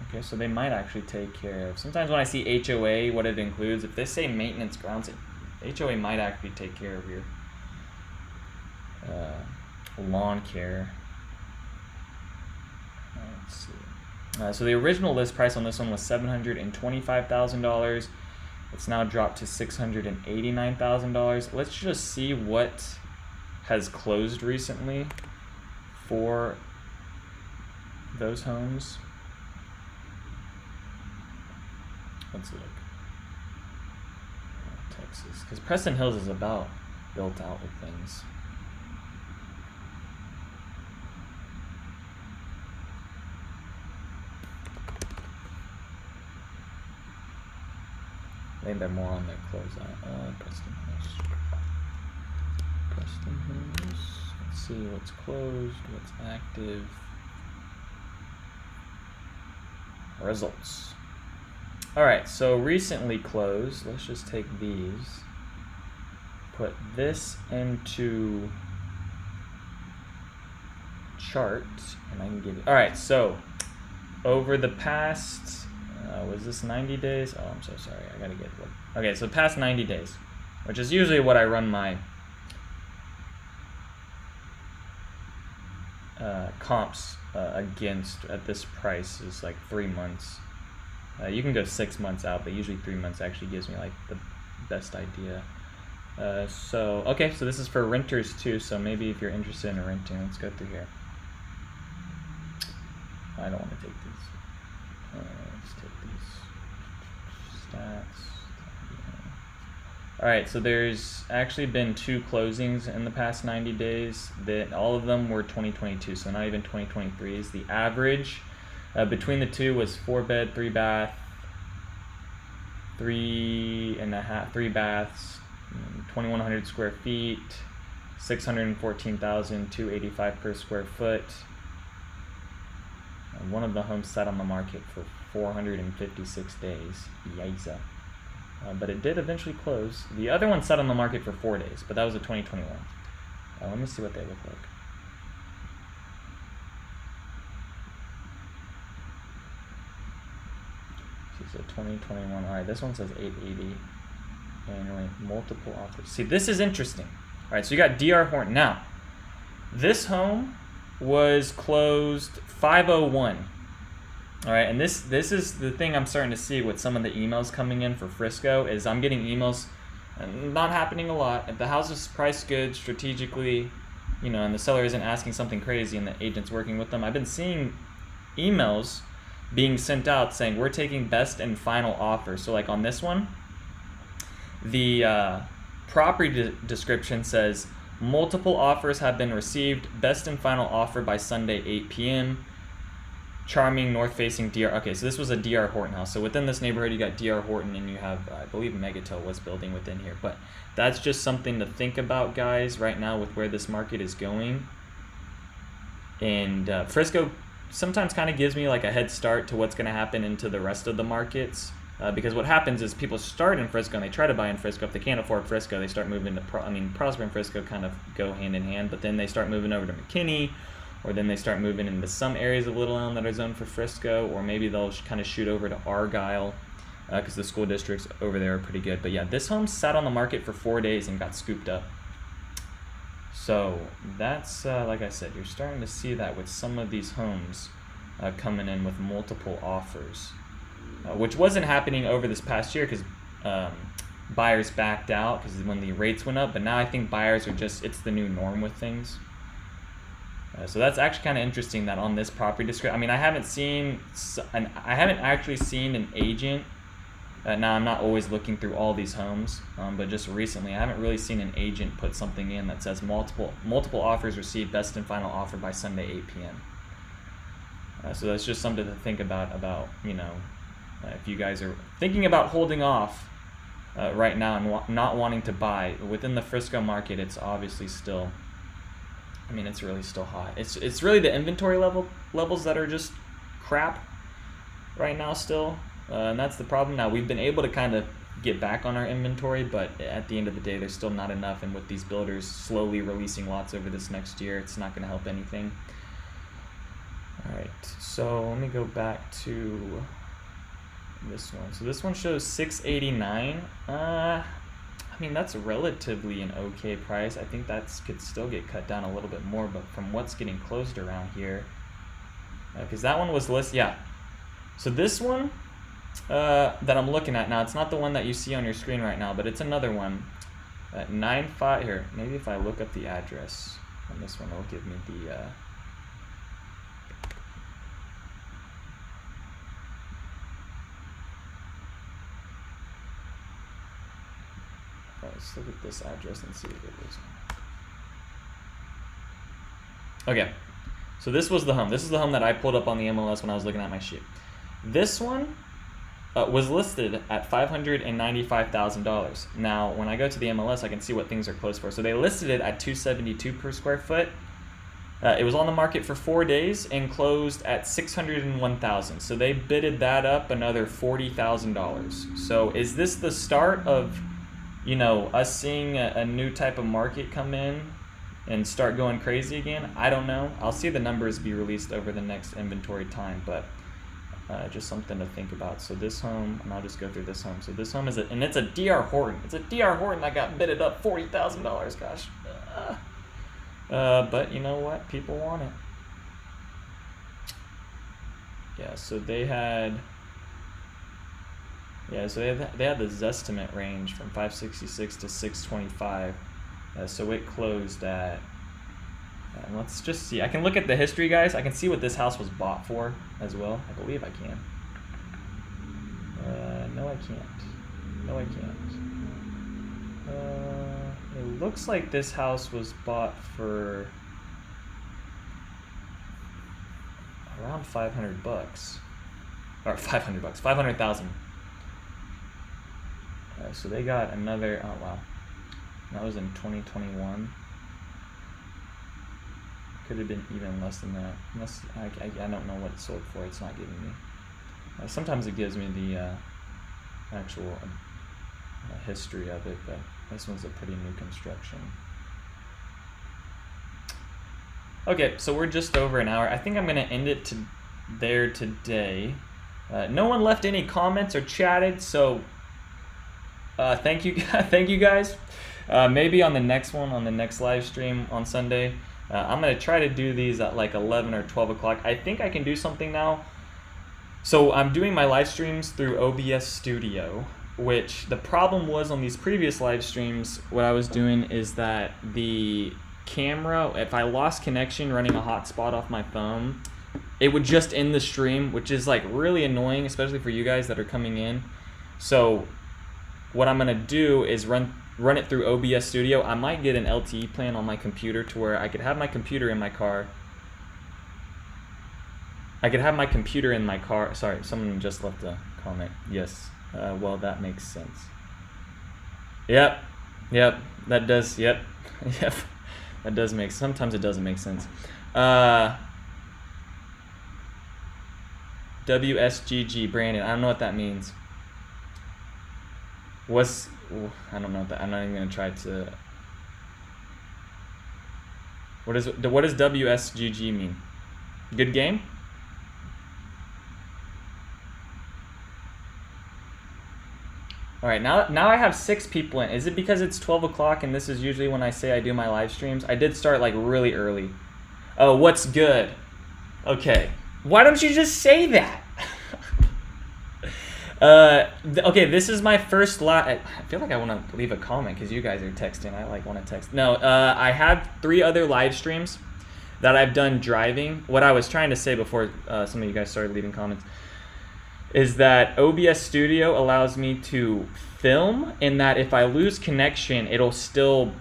A: Okay, so they might actually take care of. Sometimes when I see HOA, what it includes, if they say maintenance grounds, HOA might actually take care of your lawn care. Let's see. So the original list price on this one was $725,000. It's now dropped to $689,000. Let's just see what has closed recently for those homes. Let's look. Texas, because Preston Hills is about built out with things. I think they're more on their closeout. Preston Hills. Preston Hills. Let's see what's closed, what's active. Results. Alright, so recently closed. Let's just take these. Put this into chart, and I can give you. Alright, so over the past. Was this 90 days? Oh, I'm so sorry. I gotta get one. Okay, so past 90 days, which is usually what I run my comps against at this price is like 3 months. You can go 6 months out, but usually 3 months actually gives me like the best idea. So okay, so this is for renters too. So maybe if you're interested in renting, let's go through here. I don't want to take these. Let's take these stats. All right, so there's actually been 2 closings in the past 90 days. That all of them were 2022, so not even 2023s. The average between the two was 4-bed, 3-bath, 3 baths, 2,100 square feet, 614,285 per square foot. One of the homes sat on the market for 456 days. Yikes. But it did eventually close. The other one sat on the market for 4 days, but that was a 2021. Let me see what they look like. This is a 2021. All right, this one says 880 annually, multiple offers. See, this is interesting. All right, so you got DR Horton. Now, this home was closed 501. All right, and this is the thing I'm starting to see with some of the emails coming in for Frisco is I'm getting emails, not happening a lot. If the house is priced good strategically, and the seller isn't asking something crazy and the agent's working with them, I've been seeing emails being sent out saying we're taking best and final offer. So like on this one, the property description says multiple offers have been received, best and final offer by Sunday 8 p.m. Charming north-facing DR. Okay, so this was a DR Horton house. So within this neighborhood, you got DR Horton, and you have, I believe, Megatel was building within here. But that's just something to think about, guys, right now with where this market is going. And Frisco sometimes kind of gives me like a head start to what's going to happen into the rest of the markets. Because what happens is people start in Frisco and they try to buy in Frisco. If they can't afford Frisco, they start moving to Prosper and Frisco kind of go hand in hand. But then they start moving over to McKinney, or then they start moving into some areas of Little Elm that are zoned for Frisco, or maybe they'll kind of shoot over to Argyle because the school districts over there are pretty good. But yeah, this home sat on the market for 4 days and got scooped up. So that's, like I said, you're starting to see that with some of these homes coming in with multiple offers, which wasn't happening over this past year because buyers backed out because when the rates went up. But now I think buyers are it's the new norm with things. So that's actually kind of interesting that on this property description, I haven't actually seen an agent. Now I'm not always looking through all these homes, but just recently I haven't really seen an agent put something in that says multiple offers received, best and final offer by Sunday 8 p.m. So that's just something to think about if you guys are thinking about holding off right now and not wanting to buy within the Frisco market. It's obviously still. It's really still hot. It's really the inventory levels that are just crap right now still, and that's the problem. Now we've been able to kind of get back on our inventory, but at the end of the day, there's still not enough. And with these builders slowly releasing lots over this next year, it's not going to help anything. All right, so let me go back to this one. So this one shows 689. That's relatively an okay price. I think that could still get cut down a little bit more, but from what's getting closed around here, because that one was listed, yeah. So this one that I'm looking at now, it's not the one that you see on your screen right now, but it's another one at 95. Here, maybe if I look up the address on this one, it'll give me the. Let's look at this address and see what it is. Okay, so this was the home. This is the home that I pulled up on the MLS when I was looking at my sheet. This one was listed at $595,000. Now, when I go to the MLS, I can see what things are closed for. So they listed it at $272 per square foot. It was on the market for 4 days and closed at $601,000. So they bidded that up another $40,000. So is this the start of us seeing a new type of market come in and start going crazy again? I don't know. I'll see the numbers be released over the next inventory time, but just something to think about. So this home, and I'll just go through this home. So this home and it's a DR Horton. It's a DR Horton that got bidded up $40,000. Gosh. But you know what? People want it. Yeah. So they had. Yeah, so they had the Zestimate range from 566 to 625. So it closed at. Let's just see. I can look at the history, guys. I can see what this house was bought for as well. I believe I can. No, I can't. No, I can't. It looks like this house was bought for around 500 bucks. Or 500 bucks, 500,000. So they got another, oh wow. That was in 2021. Could have been even less than that. Unless, I don't know what it sold for, it's not giving me. Sometimes it gives me the actual history of it, but this one's a pretty new construction. Okay, so we're just over an hour. I think I'm going to end it there today. No one left any comments or chatted, so thank you, thank you guys. Maybe on the next one, on the next live stream on Sunday, I'm going to try to do these at like 11 or 12 o'clock. I think I can do something now. So I'm doing my live streams through OBS Studio, which the problem was on these previous live streams, what I was doing is that the camera, if I lost connection running a hotspot off my phone, it would just end the stream, which is like really annoying, especially for you guys that are coming in. So what I'm gonna do is run it through OBS Studio. I might get an LTE plan on my computer to where I could have my computer in my car. Sorry, someone just left a comment. Yes, well, that makes sense. Yep, that does, yep, that does make, sometimes it doesn't make sense. WSGG, Brandon, I don't know what that means. I don't know what that, I'm not even gonna try to, what does WSGG mean? Good game? All right, now I have 6 people in. Is it because it's 12 o'clock and this is usually when I say I do my live streams? I did start like really early. Oh, what's good? Okay. Why don't you just say that? Okay, this is my first live. I feel like I want to leave a comment because you guys are texting. I like want to text. No, I have 3 other live streams that I've done driving. What I was trying to say before some of you guys started leaving comments is that OBS Studio allows me to film, and that if I lose connection, it'll still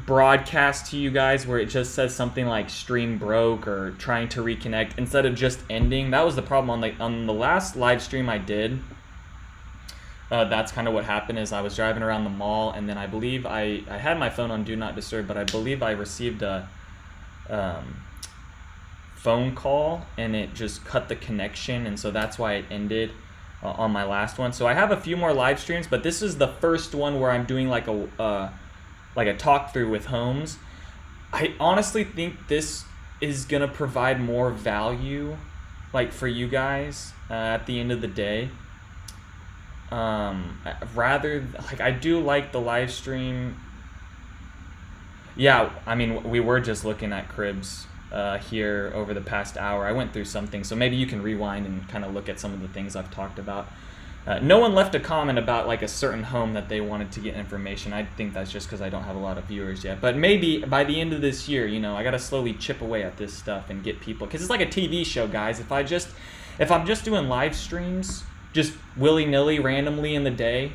A: broadcast to you guys where it just says something like stream broke or trying to reconnect instead of just ending. That was the problem on the last live stream I did. That's kind of what happened is I was driving around the mall, and then I believe I had my phone on Do Not Disturb, but I believe I received a phone call and it just cut the connection, and so that's why it ended on my last one. So I have a few more live streams, but this is the first one where I'm doing like a talk through with homes. I honestly think this is gonna provide more value like for you guys at the end of the day. Rather, like, I do like the live stream. Yeah, I mean, we were just looking at cribs here over the past hour. I went through something, so maybe you can rewind and kind of look at some of the things I've talked about. No one left a comment about like a certain home that they wanted to get information. I think that's just because I don't have a lot of viewers yet. But maybe by the end of this year, you know, I gotta slowly chip away at this stuff and get people, because it's like a TV show, guys. If I'm just doing live streams, just willy-nilly, randomly in the day,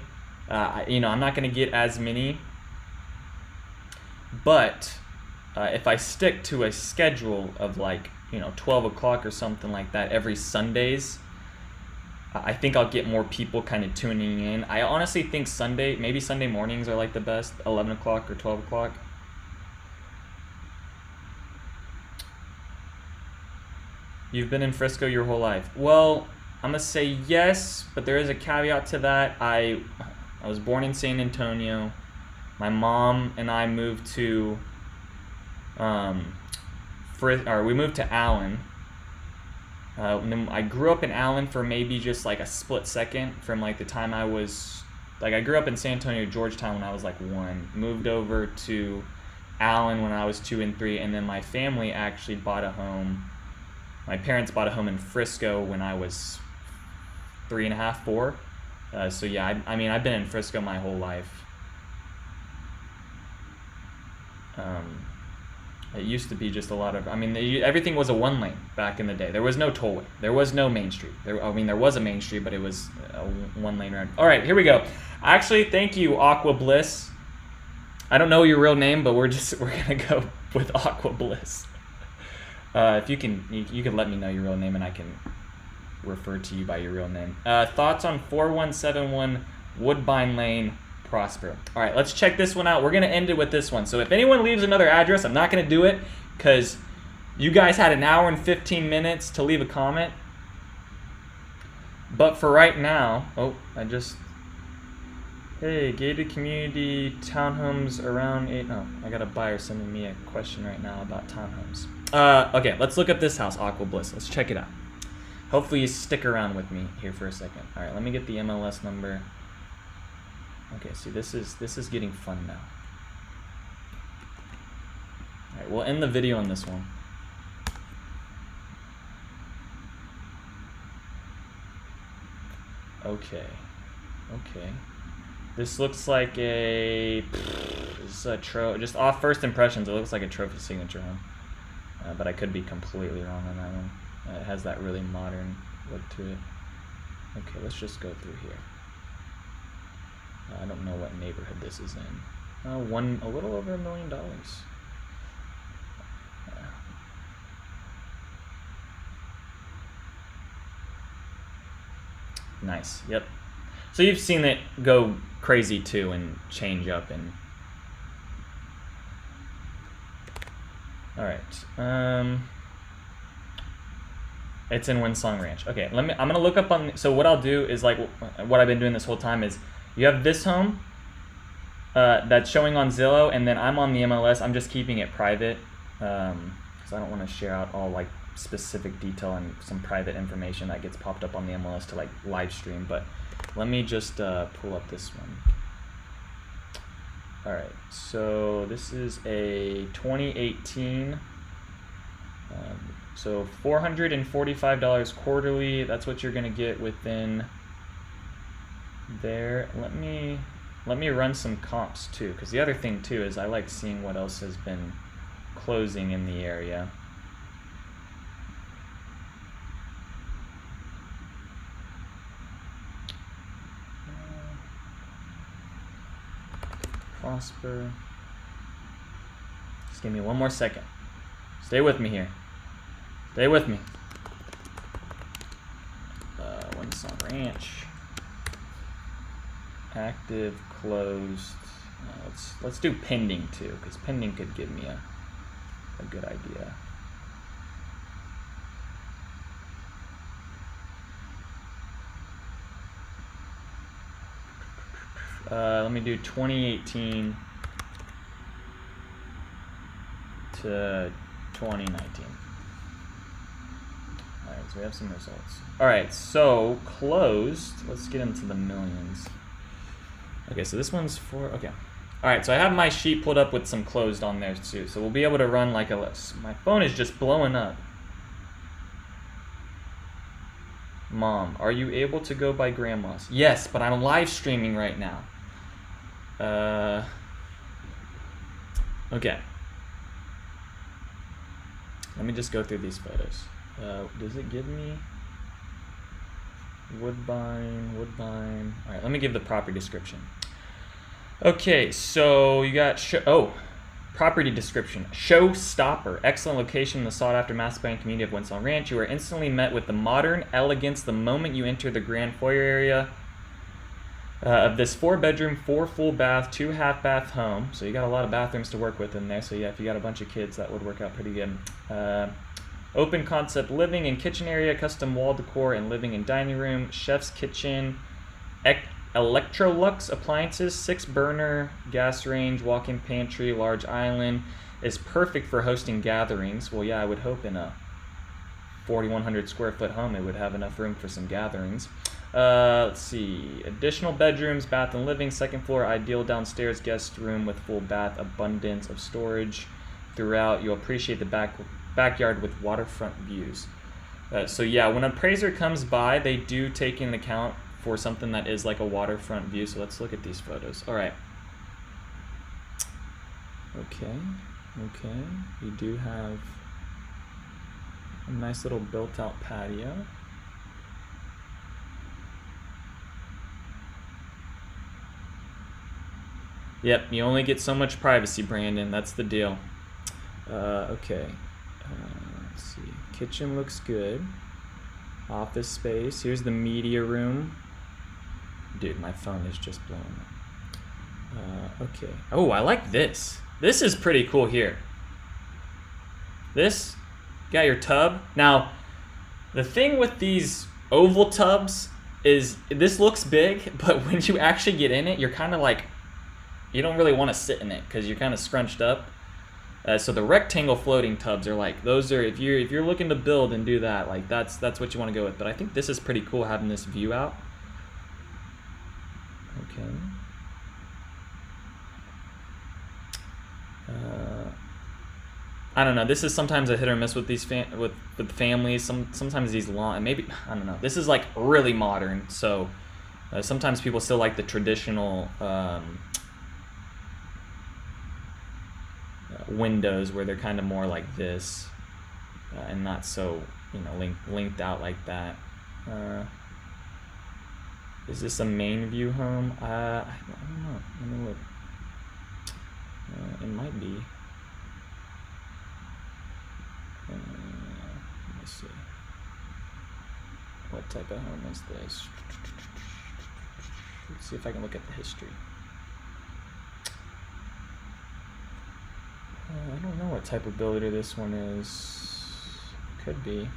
A: you know, I'm not gonna get as many. But if I stick to a schedule of like, you know, 12 o'clock or something like that every Sundays, I think I'll get more people kind of tuning in. I honestly think maybe Sunday mornings are like the best, 11 o'clock or 12 o'clock. You've been in Frisco your whole life. Well, I'm gonna say yes, but there is a caveat to that. I was born in San Antonio. My mom and I moved to we moved to Allen. And then I grew up in Allen for maybe just like a split second from like the time I was, like, I grew up in San Antonio, Georgetown when I was like 1, moved over to Allen when I was 2 and 3, and then my family actually bought a home. My parents bought a home in Frisco when I was 3 and a half, 4. So yeah, I mean, I've been in Frisco my whole life. It used to be just a lot of, I mean, everything was a one lane back in the day. There was no tollway. There was no main street. There was a main street, but it was a one lane road. All right, here we go. Actually, thank you, Aqua Bliss. I don't know your real name, but we're gonna go with Aqua Bliss. If you can let me know your real name and I can refer to you by your real name. Thoughts on 4171 Woodbine Lane, Prosper. All right, let's check this one out. We're gonna end it with this one. So if anyone leaves another address, I'm not gonna do it because you guys had an hour and 15 minutes to leave a comment. But for right now, hey, gated community townhomes around 8. Oh, I got a buyer sending me a question right now about townhomes. Okay, let's look up this house, Aqua Bliss. Let's check it out. Hopefully you stick around with me here for a second. All right, let me get the MLS number. Okay, see, this is getting fun now. All right, we'll end the video on this one. Okay. This looks like just off first impressions, it looks like a trophy signature home. But I could be completely wrong on that one. It has that really modern look to it. Okay, let's just go through here. I don't know what neighborhood this is in. A little over $1 million. Nice. Yep. So you've seen it go crazy too and change up and. All right. It's in Windsong Ranch. Okay, I'm gonna look up on. So what I'll do is like what I've been doing this whole time is you have this home that's showing on Zillow, and then I'm on the MLS. I'm just keeping it private because I don't want to share out all like specific detail and some private information that gets popped up on the MLS to like live stream. But let me just pull up this one. All right, so this is a 2018. So $445 quarterly. That's what you're gonna get within there. Let me run some comps too, because the other thing too is I like seeing what else has been closing in the area. Prosper. Just give me one more second. Stay with me here. Stay with me. Windsong Ranch. Active, closed. Let's do pending too, because pending could give me a good idea. Let me do 2018 to 2019. All right, so we have some results. All right, so closed. Let's get into the millions. Okay, so this one's for, okay. All right, so I have my sheet pulled up with some closed on there too. So we'll be able to run like a list. My phone is just blowing up. Mom, are you able to go by grandma's? Yes, but I'm live streaming right now. Okay. Let me just go through these photos. Does it give me Woodbine? All right, let me give the property description. Okay, so you got property description. Showstopper. Excellent location in the sought-after master planned community of Windsong Ranch. You are instantly met with the modern elegance the moment you enter the grand foyer area of this 4-bedroom, 4 full bath, 2 half bath home. So you got a lot of bathrooms to work with in there. So yeah, if you got a bunch of kids, that would work out pretty good. Open concept living and kitchen area, custom wall decor and living and dining room, chef's kitchen, Electrolux appliances, 6-burner gas range, walk-in pantry, large island. Is perfect for hosting gatherings. Well, yeah, I would hope in a 4,100 square foot home it would have enough room for some gatherings. Let's see, additional bedrooms, bath and living, 2nd floor, ideal downstairs guest room with full bath, abundance of storage throughout. You'll appreciate the backyard with waterfront views. So yeah, when an appraiser comes by, they do take into account for something that is like a waterfront view. So let's look at these photos. All right. Okay. Okay, you do have a nice little built-out patio. Yep, you only get so much privacy, Brandon. That's the deal. Okay. Let's see. Kitchen looks good. Office space. Here's the media room. Dude, my phone is just blowing up. Okay. Oh, I like this. This is pretty cool here. This, you got your tub. Now, the thing with these oval tubs is this looks big, but when you actually get in it, you're kind of like, you don't really want to sit in it because you're kind of scrunched up. So the rectangle floating tubs are like, those are, if you're looking to build and do that, like that's what you want to go with. But I think this is pretty cool having this view out. Okay. I don't know. This is sometimes a hit or miss with these with families. Sometimes these long, and maybe I don't know. This is like really modern, so sometimes people still like the traditional windows where they're kind of more like this and not so linked out like that. Is this a main view home? I don't know. Let me look. It might be. Let me see. What type of home is this? Let's see if I can look at the history. I don't know what type of builder this one is. Could be.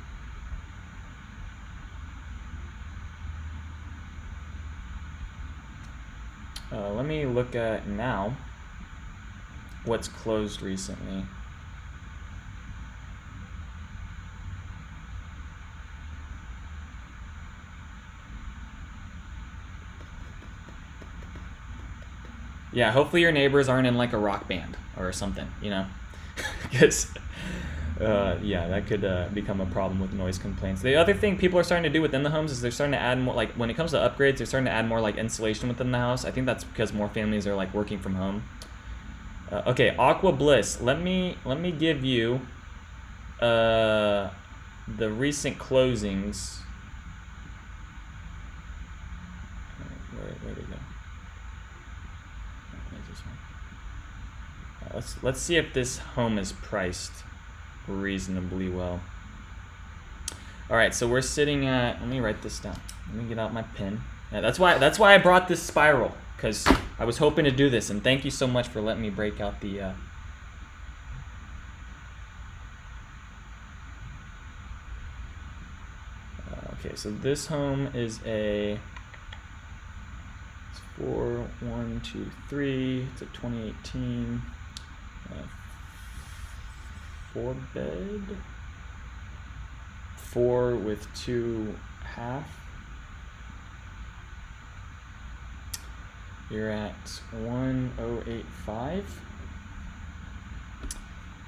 A: Let me look at now what's closed recently. Yeah, hopefully your neighbors aren't in like a rock band or something, because yeah, that could become a problem with noise complaints. The other thing people are starting to do within the homes is they're starting to add more, like when it comes to upgrades, they're starting to add more like insulation within the house. I think that's because more families are like working from home. Okay, Aqua Bliss. Let me give you the recent closings. Where did it go? Let's see if this home is priced reasonably well. All right, so we're sitting at, let me write this down. Let me get out my pen. Yeah, that's why I brought this spiral, because I was hoping to do this, and thank you so much for letting me break out the okay, so this home is it's 4-1-2-3. It's a 2018 4-bed, 4 with 2 half. You're at 1085,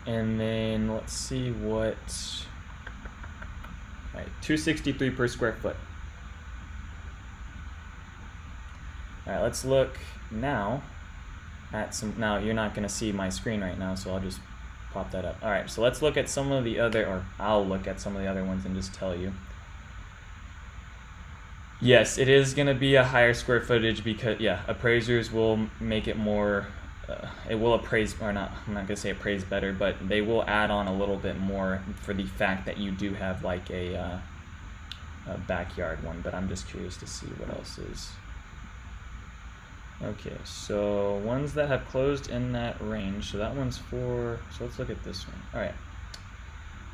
A: and then let's see what. All right, 263 per square foot. All right, let's look now at some. Now you're not going to see my screen right now, so I'll just pop that up. All right, so let's look at some of the other, or I'll look at some of the other ones and just tell you. Yes, it is going to be a higher square footage because, yeah, appraisers will make it more, it will appraise, or not, I'm not going to say appraise better, but they will add on a little bit more for the fact that you do have like a backyard one, but I'm just curious to see what else is. Okay, so ones that have closed in that range, so that one's so let's look at this one. All right,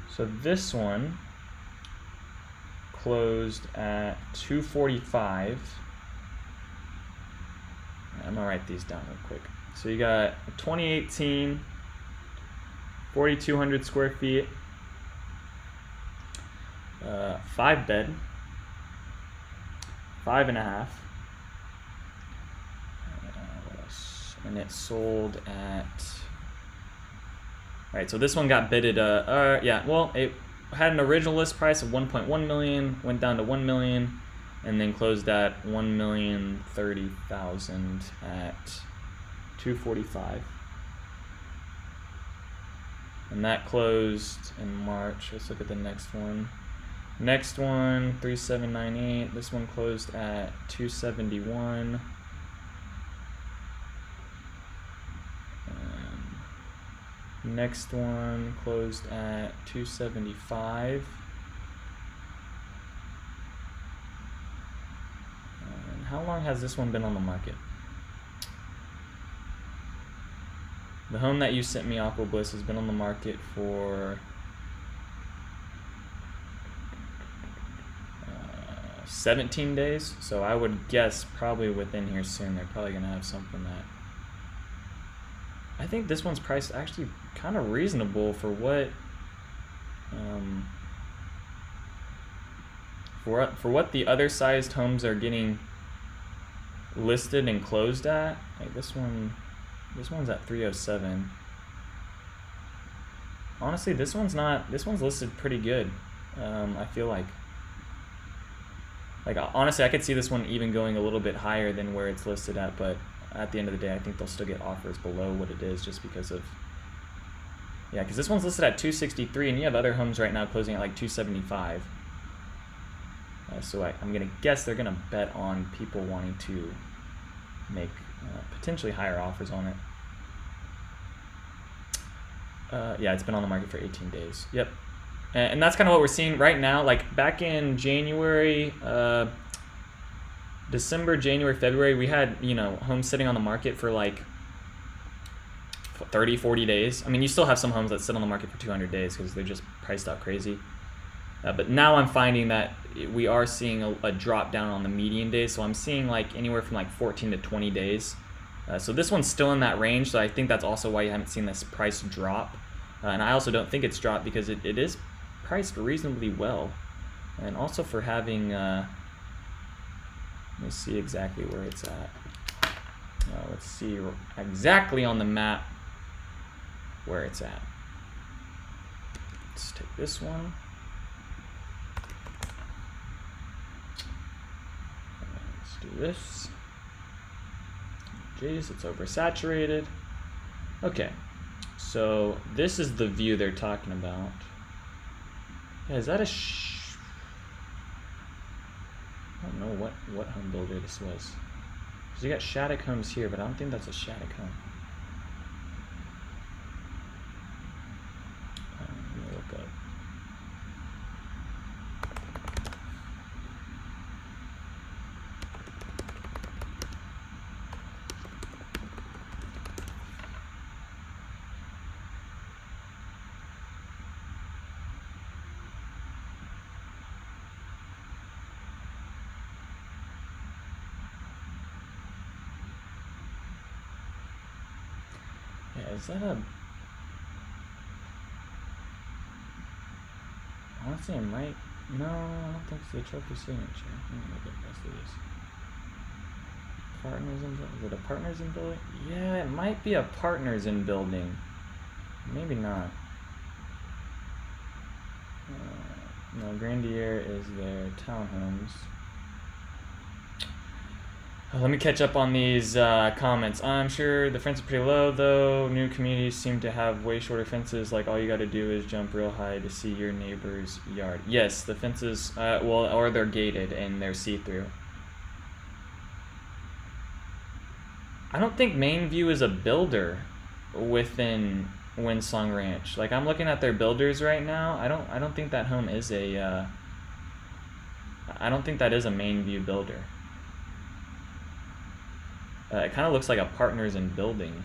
A: so this one closed at 245. I'm gonna write these down real quick. So you got a 2018, 4,200 square feet, 5-bed, 5.5. What else? And it sold at. All right, so this one got bidded. Yeah, well, it had an original list price of 1.1 million, went down to 1 million, and then closed at 1,030,000 at 245. And that closed in March. Let's look at the next one. Next one, 3798. This one closed at 271. Next one closed at 275. And how long has this one been on the market? The home that you sent me, Aqua Bliss, has been on the market for 17 days. So I would guess probably within here soon they're probably gonna have something that I think this one's priced actually kind of reasonable for what for what the other sized homes are getting listed and closed at. Like this one's at 307. Honestly, this one's listed pretty good. I feel like honestly I could see this one even going a little bit higher than where it's listed at, but at the end of the day, I think they'll still get offers below what it is just because of, yeah, because this one's listed at 263 and you have other homes right now closing at like 275. So I'm going to guess they're going to bet on people wanting to make potentially higher offers on it. Yeah, it's been on the market for 18 days. Yep. And that's kind of what we're seeing right now. Like back in January, December, January, February, we had, you know, homes sitting on the market for like 30, 40 days. I mean, you still have some homes that sit on the market for 200 days because they're just priced out crazy. But now I'm finding that we are seeing a drop down on the median days. So I'm seeing like anywhere from like 14 to 20 days. So this one's still in that range. So I think that's also why you haven't seen this price drop. And I also don't think it's dropped because it is priced reasonably well. And also for having... let me see exactly where it's at. Let's see exactly on the map where it's at. Let's take this one. Let's do this. Jeez, it's oversaturated. Okay, so this is the view they're talking about. Yeah, is that a I don't know what home builder this was. Because you got Shattuck Homes here, but I don't think that's a Shattuck home. Let me look up. Yeah, is that a... Honestly, it might... No, I don't think it's a trophy signature. Let me look at the rest of this. Partners in building. Is it a partners in building? Yeah, it might be a partners in building. Maybe not. No, Grandier is their townhomes. Let me catch up on these comments. I'm sure the fence is pretty low, though. New communities seem to have way shorter fences. Like, all you got to do is jump real high to see your neighbor's yard. Yes, the fences, well, or they're gated and they're see-through. I don't think Main View is a builder within Windsong Ranch. Like, I'm looking at their builders right now. I don't think that home is a. I don't think that is a Main View builder. It kind of looks like a partners in building.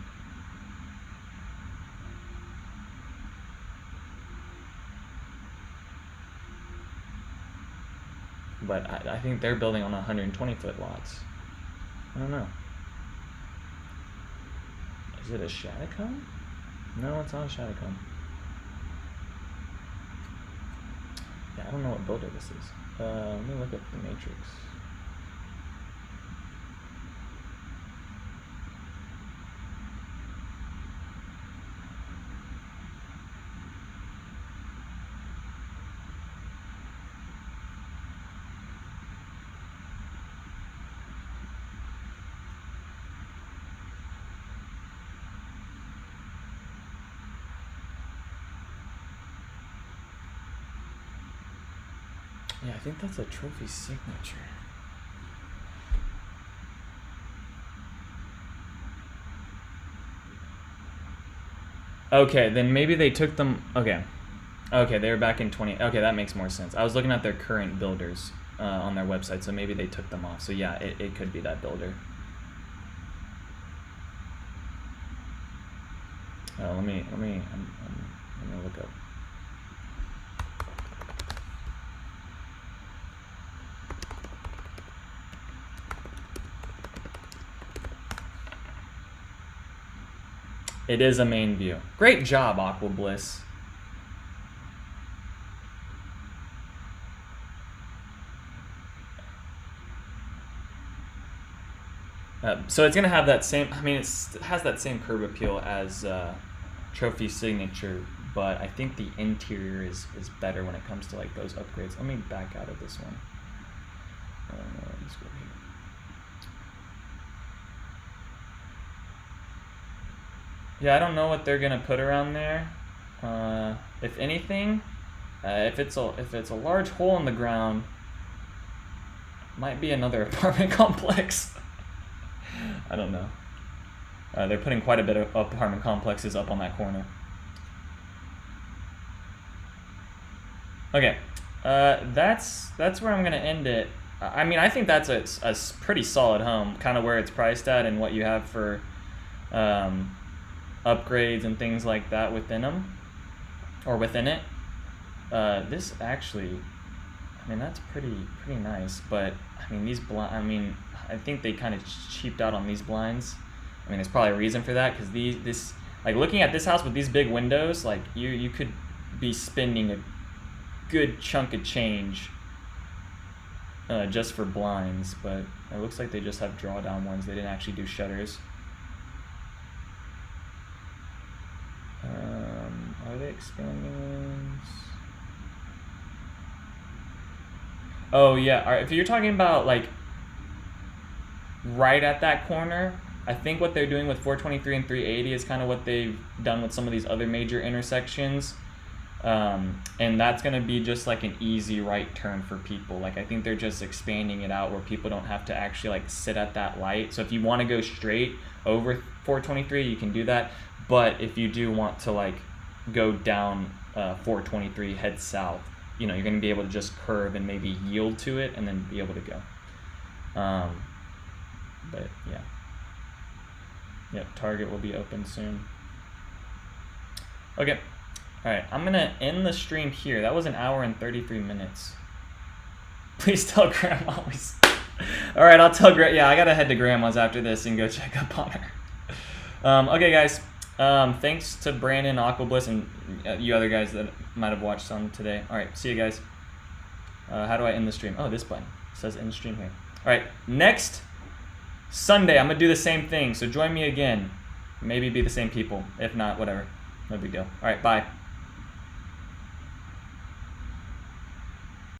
A: But I think they're building on 120-foot lots. I don't know. Is it a Shattuck home? No, it's not a Shattuck home. Yeah, I don't know what builder this is. Let me look up the matrix. Yeah, I think that's a trophy signature. Okay, then maybe they took them. Okay, they were back in 20. Okay, that makes more sense. I was looking at their current builders on their website, so maybe they took them off. So yeah, it could be that builder. Let me. I'm gonna look up. It is a main view. Great job, Aqua Bliss. So it's gonna have that same. I mean, it has that same curb appeal as Trophy Signature, but I think the interior is better when it comes to like those upgrades. Let me back out of this one. Let's go here. Yeah, I don't know what they're gonna put around there. If anything, if it's a large hole in the ground, might be another apartment complex. I don't know. They're putting quite a bit of apartment complexes up on that corner. Okay, that's where I'm gonna end it. I mean, I think that's a pretty solid home, kind of where it's priced at and what you have for upgrades and things like that within them, or within it. This actually, I mean, that's pretty nice. But I mean, I think they kind of cheaped out on these blinds. I mean, there's probably a reason for that, because this like looking at this house with these big windows, like you could be spending a good chunk of change just for blinds. But it looks like they just have drawdown ones. They didn't actually do shutters. Are they expanding ones? Oh yeah, all right, if you're talking about like right at that corner, I think what they're doing with 423 and 380 is kind of what they've done with some of these other major intersections. And that's going to be just like an easy right turn for people. Like, I think they're just expanding it out where people don't have to actually like sit at that light. So if you want to go straight over 423, you can do that. But if you do want to like go down 423, head south, you know, you're going to be able to just curve and maybe yield to it and then be able to go. But yeah. Yep, Target will be open soon. Okay. All right, I'm going to end the stream here. That was 1 hour and 33 minutes. Please tell Grandma. All right, I'll tell Grandma. Yeah, I got to head to Grandma's after this and go check up on her. Okay, guys. Thanks to Brandon, Aquabliss, and you other guys that might have watched some today. All right, see you guys. How do I end the stream? Oh, this button. It says end stream here. All right, next Sunday, I'm going to do the same thing. So join me again. Maybe be the same people. If not, whatever. No big deal. All right, bye.